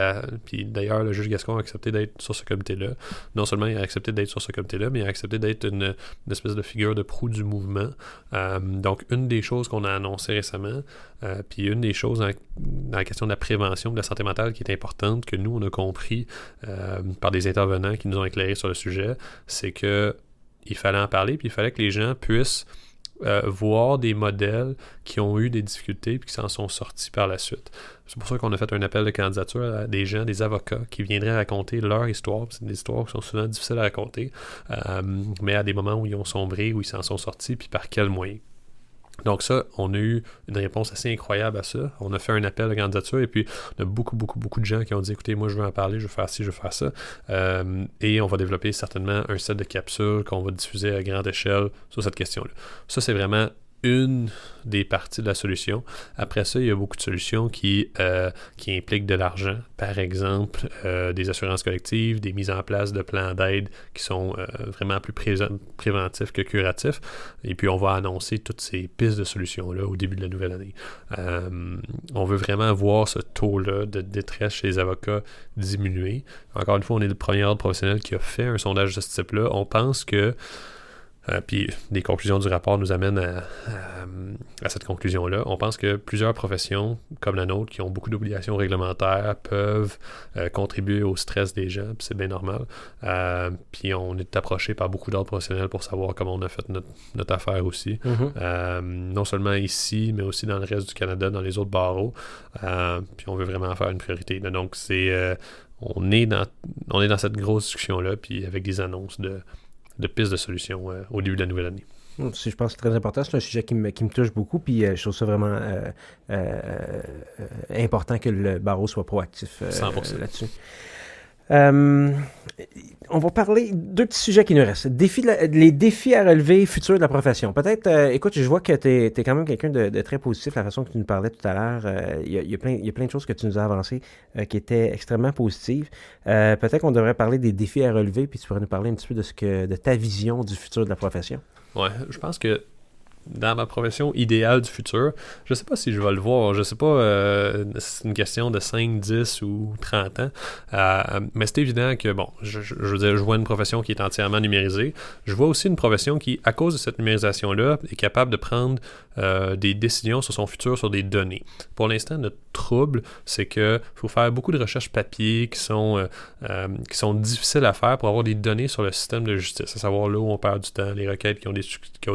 puis d'ailleurs, le juge Gascon a accepté d'être sur ce comité-là. Non seulement il a accepté d'être sur ce comité-là, mais il a accepté d'être une espèce de figure de proue du mouvement. Donc, une des choses qu'on a annoncées récemment, puis une des choses dans la question de la prévention de la santé mentale qui est importante, que nous, on a compris par des intervenants qui nous ont éclairé sur le sujet, c'est que il fallait en parler, puis il fallait que les gens puissent voir des modèles qui ont eu des difficultés puis qui s'en sont sortis par la suite. C'est pour ça qu'on a fait un appel de candidature à des gens, des avocats qui viendraient raconter leur histoire. C'est des histoires qui sont souvent difficiles à raconter, mais à des moments où ils ont sombré, où ils s'en sont sortis, puis par quels moyens. Donc ça, on a eu une réponse assez incroyable à ça. On a fait un appel de candidature et puis on a beaucoup de gens qui ont dit « Écoutez, moi je veux en parler, je veux faire ci, je veux faire ça. » Et on va développer certainement un set de capsules qu'on va diffuser à grande échelle sur cette question-là. Ça, c'est vraiment une des parties de la solution. Après ça, il y a beaucoup de solutions qui impliquent de l'argent. Par exemple, des assurances collectives, des mises en place de plans d'aide qui sont vraiment plus préventifs que curatifs. Et puis, on va annoncer toutes ces pistes de solutions-là au début de la nouvelle année. On veut vraiment voir ce taux-là de détresse chez les avocats diminuer. Encore une fois, on est le premier ordre professionnel qui a fait un sondage de ce type-là. On pense que puis les conclusions du rapport nous amènent à cette conclusion-là. On pense que plusieurs professions, comme la nôtre, qui ont beaucoup d'obligations réglementaires, peuvent contribuer au stress des gens, puis c'est bien normal. Puis on est approché par beaucoup d'ordres professionnels pour savoir comment on a fait notre affaire aussi. Non seulement ici, mais aussi dans le reste du Canada, dans les autres barreaux. Puis on veut vraiment faire une priorité. Donc on est dans cette grosse discussion-là, puis avec des annonces de pistes de solutions au début de la nouvelle année. Je pense que c'est très important. C'est un sujet qui me touche beaucoup, puis je trouve ça vraiment important que le barreau soit proactif 100%. là-dessus. On va parler deux petits sujets qui nous restent. Les défis à relever futurs de la profession. Peut-être, écoute, je vois que tu es quand même quelqu'un de très positif, la façon que tu nous parlais tout à l'heure. Il y a plein de choses que tu nous as avancées qui étaient extrêmement positives. Peut-être qu'on devrait parler des défis à relever, puis tu pourrais nous parler un petit peu de ta vision du futur de la profession. Ouais, je pense que dans ma profession idéale du futur, je sais pas si je vais le voir, je sais pas, c'est une question de 5, 10 ou 30 ans, mais c'est évident que, bon, je veux dire, je vois une profession qui est entièrement numérisée, je vois aussi une profession qui, à cause de cette numérisation-là, est capable de prendre des décisions sur son futur, sur des données. Pour l'instant, notre trouble, c'est que faut faire beaucoup de recherches papier qui sont difficiles à faire pour avoir des données sur le système de justice, à savoir là où on perd du temps, les requêtes qui ont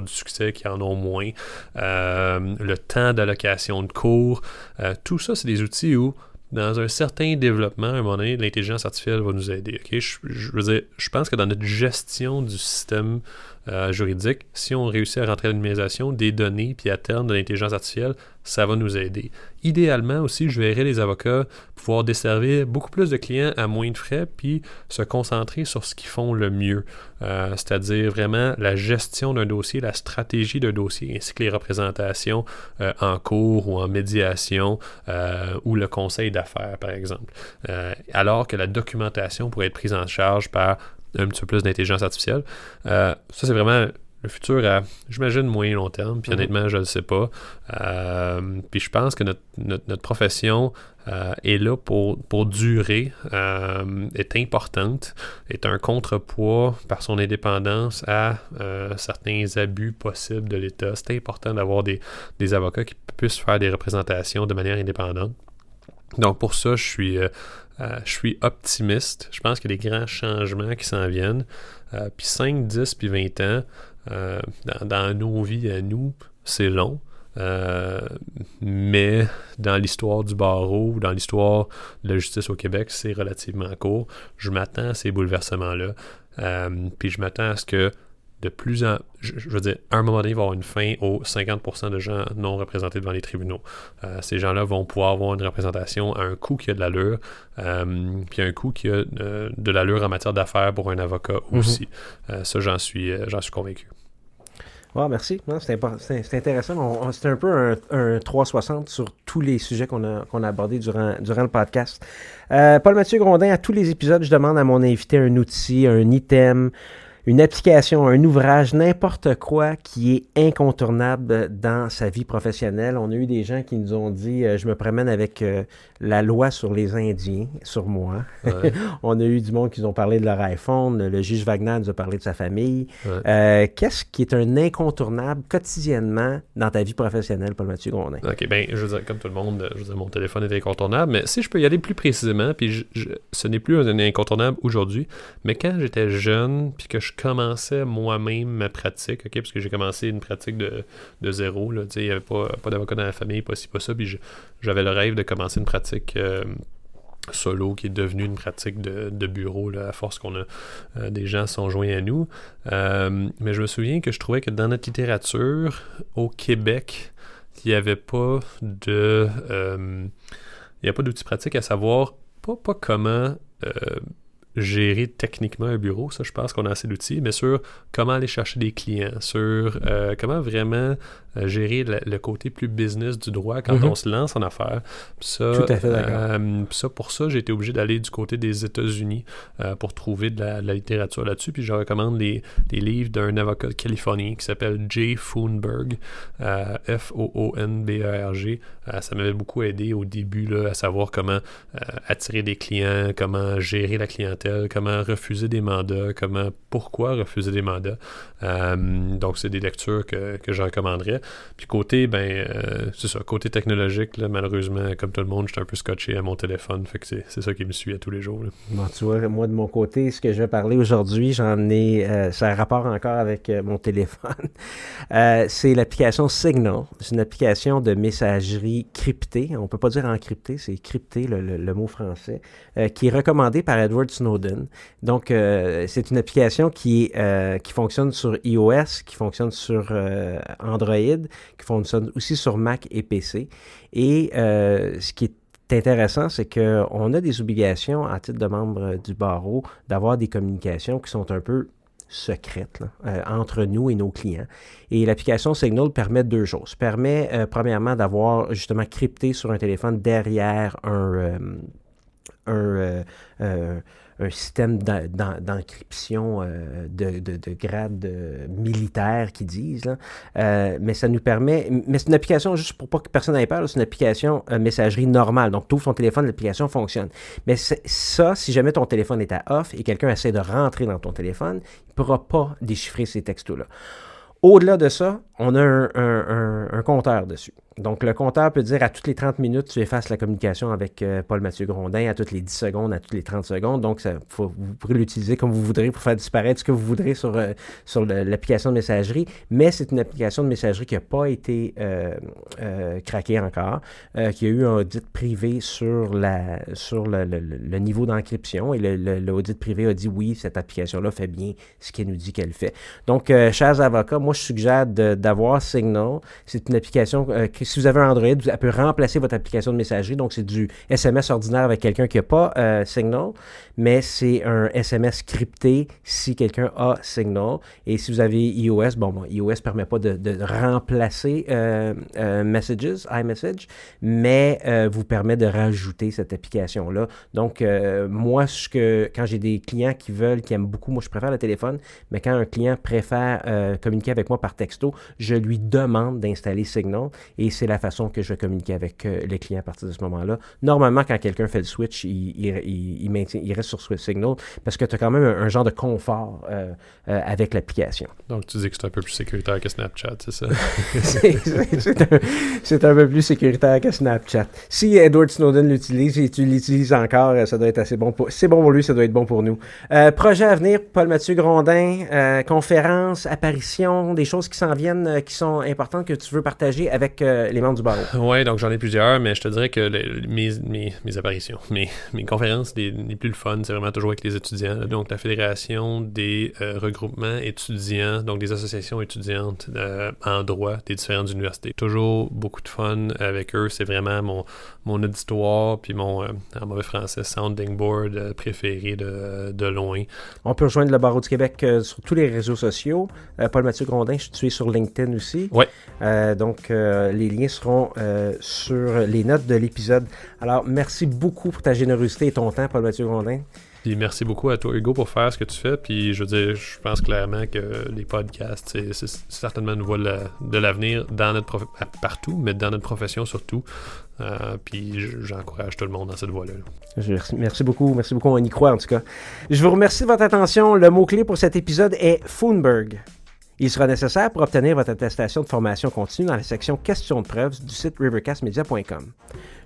du succès, qui en ont moins, le temps d'allocation de cours, tout ça, c'est des outils où, dans un certain développement, à un moment donné, l'intelligence artificielle va nous aider. Okay? Je veux dire, je pense que dans notre gestion du système juridique, si on réussit à rentrer à la numérisation des données, puis à terme de l'intelligence artificielle, ça va nous aider. Idéalement aussi, je verrais les avocats pouvoir desservir beaucoup plus de clients à moins de frais, puis se concentrer sur ce qu'ils font le mieux, c'est-à-dire vraiment la gestion d'un dossier, la stratégie d'un dossier, ainsi que les représentations en cours ou en médiation, ou le conseil d'affaires, par exemple. Alors que la documentation pourrait être prise en charge par un petit peu plus d'intelligence artificielle. Ça, c'est vraiment le futur à, j'imagine, moyen et long terme. Puis honnêtement, je ne le sais pas. Puis je pense que notre profession est là pour durer, est importante, est un contrepoids par son indépendance à certains abus possibles de l'État. C'est important d'avoir des avocats qui puissent faire des représentations de manière indépendante. Donc pour ça, je suis optimiste. Je pense qu'il y a des grands changements qui s'en viennent. Puis 5, 10, puis 20 ans, dans nos vies à nous, c'est long. Mais dans l'histoire du barreau, dans l'histoire de la justice au Québec, c'est relativement court. Je m'attends à ces bouleversements-là. Puis je m'attends à ce que de plus en... Je veux dire, à un moment donné, il va y avoir une fin aux 50% de gens non représentés devant les tribunaux. Ces gens-là vont pouvoir avoir une représentation à un coût qui a de l'allure, puis un coût qui a de l'allure en matière d'affaires pour un avocat aussi. Ça, j'en suis convaincu. Ah, merci. Non, c'est intéressant. C'est un peu un 360 sur tous les sujets qu'on a abordés durant le podcast. Paul-Mathieu Grondin, à tous les épisodes, je demande à mon invité un outil, un item, une application, un ouvrage, n'importe quoi qui est incontournable dans sa vie professionnelle. On a eu des gens qui nous ont dit je me promène avec la loi sur les Indiens, sur moi. Ouais. On a eu du monde qui nous ont parlé de leur iPhone. Le juge Wagner nous a parlé de sa famille. Ouais. Qu'est-ce qui est un incontournable quotidiennement dans ta vie professionnelle, Paul-Mathieu Grondin? OK, bien, je veux dire, comme tout le monde, je veux dire, mon téléphone est incontournable, mais si je peux y aller plus précisément, puis ce n'est plus un incontournable aujourd'hui, mais quand j'étais jeune, puis que je commençais moi-même ma pratique, OK, parce que j'ai commencé une pratique de zéro, là, tu sais, il n'y avait pas d'avocat dans la famille, pas ci, pas ça, puis j'avais le rêve de commencer une pratique solo qui est devenue une pratique de bureau là, à force qu'on a des gens sont joints à nous. Mais je me souviens que je trouvais que dans notre littérature au Québec, il n'y avait pas d'outils pratiques à savoir pas comment gérer techniquement un bureau, ça je pense qu'on a assez d'outils, mais sur comment aller chercher des clients, sur comment vraiment gérer le côté plus business du droit quand on se lance en affaires. Ça, tout à fait d'accord. Pour ça, j'ai été obligé d'aller du côté des États-Unis pour trouver de la littérature là-dessus, puis je recommande les livres d'un avocat de Californie qui s'appelle Jay Foonberg, Foonberg. Ça m'avait beaucoup aidé au début là, à savoir comment attirer des clients, comment gérer la clientèle, comment refuser des mandats, pourquoi refuser des mandats. Donc, c'est des lectures que je recommanderais. Puis côté, c'est ça, côté technologique, là, malheureusement, comme tout le monde, j'étais un peu scotché à mon téléphone, fait que c'est ça qui me suit à tous les jours. Là. Bon, tu vois, moi, de mon côté, ce que je vais parler aujourd'hui, j'en ai, ça a rapport encore avec mon téléphone. C'est l'application Signal. C'est une application de messagerie cryptée. On peut pas dire encryptée, c'est crypté, le mot français, qui est recommandée par Edward Snowden. Donc, c'est une application qui fonctionne sur iOS, qui fonctionne sur Android, qui fonctionne aussi sur Mac et PC. Et ce qui est intéressant, c'est qu'on a des obligations à titre de membre du barreau d'avoir des communications qui sont un peu secrètes là, entre nous et nos clients. Et l'application Signal permet deux choses. Permet premièrement d'avoir justement crypté sur un téléphone derrière un système d'encryption de grade militaire qu'ils disent. Là. Mais ça nous permet... Mais c'est une application, juste pour pas que personne n'ait peur, c'est une application messagerie normale. Donc, tu ouvres ton téléphone, l'application fonctionne. Mais ça, si jamais ton téléphone est à off et quelqu'un essaie de rentrer dans ton téléphone, il ne pourra pas déchiffrer ces textos-là. Au-delà de ça, on a un compteur dessus. Donc, le compteur peut dire à toutes les 30 minutes, tu effaces la communication avec Paul-Mathieu Grondin, à toutes les 10 secondes, à toutes les 30 secondes. Donc, vous pourrez l'utiliser comme vous voudrez pour faire disparaître ce que vous voudrez sur l'application de messagerie. Mais c'est une application de messagerie qui n'a pas été craquée encore, qui a eu un audit privé sur le niveau d'encryption. Et l'audit privé a dit oui, cette application-là fait bien ce qu'elle nous dit qu'elle fait. Donc, chers avocats, moi, je suggère d'avoir Signal. C'est une application si vous avez un Android, elle peut remplacer votre application de messagerie. Donc, c'est du SMS ordinaire avec quelqu'un qui n'a pas Signal, mais c'est un SMS crypté si quelqu'un a Signal. Et si vous avez iOS, iOS ne permet pas de remplacer iMessage, mais vous permet de rajouter cette application-là. Donc, moi, quand j'ai des clients qui aiment beaucoup, moi, je préfère le téléphone, mais quand un client préfère communiquer avec moi par texto, je lui demande d'installer Signal et c'est la façon que je vais communiquer avec les clients à partir de ce moment-là. Normalement, quand quelqu'un fait le switch, il reste sur Signal parce que tu as quand même un genre de confort avec l'application. Donc, tu dis que c'est un peu plus sécuritaire que Snapchat, c'est ça? c'est un peu plus sécuritaire que Snapchat. Si Edward Snowden l'utilise et tu l'utilises encore, ça doit être assez bon pour... C'est bon pour lui, ça doit être bon pour nous. Projet à venir, Paul-Mathieu Grondin, conférences, apparitions, des choses qui s'en viennent, qui sont importantes que tu veux partager avec les membres du barreau. Oui, donc j'en ai plusieurs, mais je te dirais que mes apparitions, mes conférences, les plus le fun, c'est vraiment toujours avec les étudiants. Là. Donc, la Fédération des regroupements étudiants, donc des associations étudiantes en droit des différentes universités. Toujours beaucoup de fun avec eux. C'est vraiment mon auditoire, puis mon, en mauvais français, sounding board préféré de loin. On peut rejoindre le Barreau du Québec sur tous les réseaux sociaux. Paul-Mathieu Grondin, je suis sur LinkedIn aussi. Oui. Donc, les liens seront sur les notes de l'épisode. Alors, merci beaucoup pour ta générosité et ton temps, Paul-Mathieu Grondin. Puis merci beaucoup à toi, Hugo, pour faire ce que tu fais. Puis je veux dire, je pense clairement que les podcasts, c'est certainement une voie de l'avenir dans notre partout, mais dans notre profession surtout. Puis j'encourage tout le monde dans cette voie-là. Merci beaucoup, on y croit en tout cas. Je vous remercie de votre attention. Le mot-clé pour cet épisode est Foonberg. Il sera nécessaire pour obtenir votre attestation de formation continue dans la section questions de preuves du site rivercastmedia.com.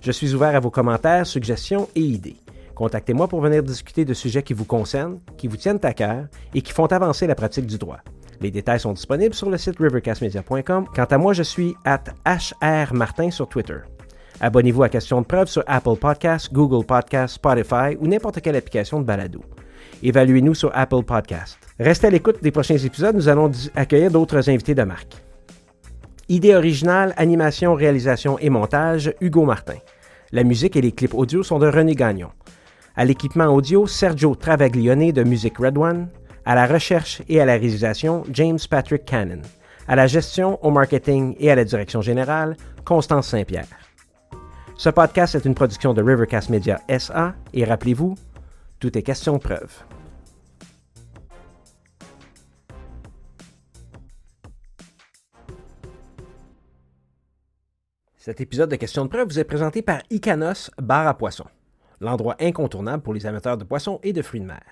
Je suis ouvert à vos commentaires, suggestions et idées. Contactez-moi pour venir discuter de sujets qui vous concernent, qui vous tiennent à cœur et qui font avancer la pratique du droit. Les détails sont disponibles sur le site rivercastmedia.com. Quant à moi, je suis @HRMartin sur Twitter. Abonnez-vous à Questions de preuve sur Apple Podcasts, Google Podcasts, Spotify ou n'importe quelle application de balado. Évaluez-nous sur Apple Podcasts. Restez à l'écoute des prochains épisodes, nous allons accueillir d'autres invités de marque. Idée originale, animation, réalisation et montage, Hugo Martin. La musique et les clips audio sont de René Gagnon. À l'équipement audio, Sergio Travaglione de Musique Red One. À la recherche et à la réalisation, James Patrick Cannon. À la gestion, au marketing et à la direction générale, Constance Saint-Pierre. Ce podcast est une production de Rivercast Media SA et rappelez-vous, tout est question de preuve. Cet épisode de Questions de preuve vous est présenté par Icanos Bar à poissons, l'endroit incontournable pour les amateurs de poissons et de fruits de mer.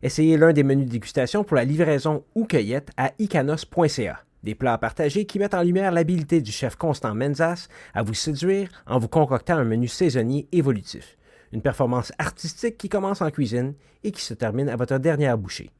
Essayez l'un des menus de dégustation pour la livraison ou cueillette à icanos.ca. Des plats à partager qui mettent en lumière l'habileté du chef Constant Menzas à vous séduire en vous concoctant un menu saisonnier évolutif. Une performance artistique qui commence en cuisine et qui se termine à votre dernière bouchée.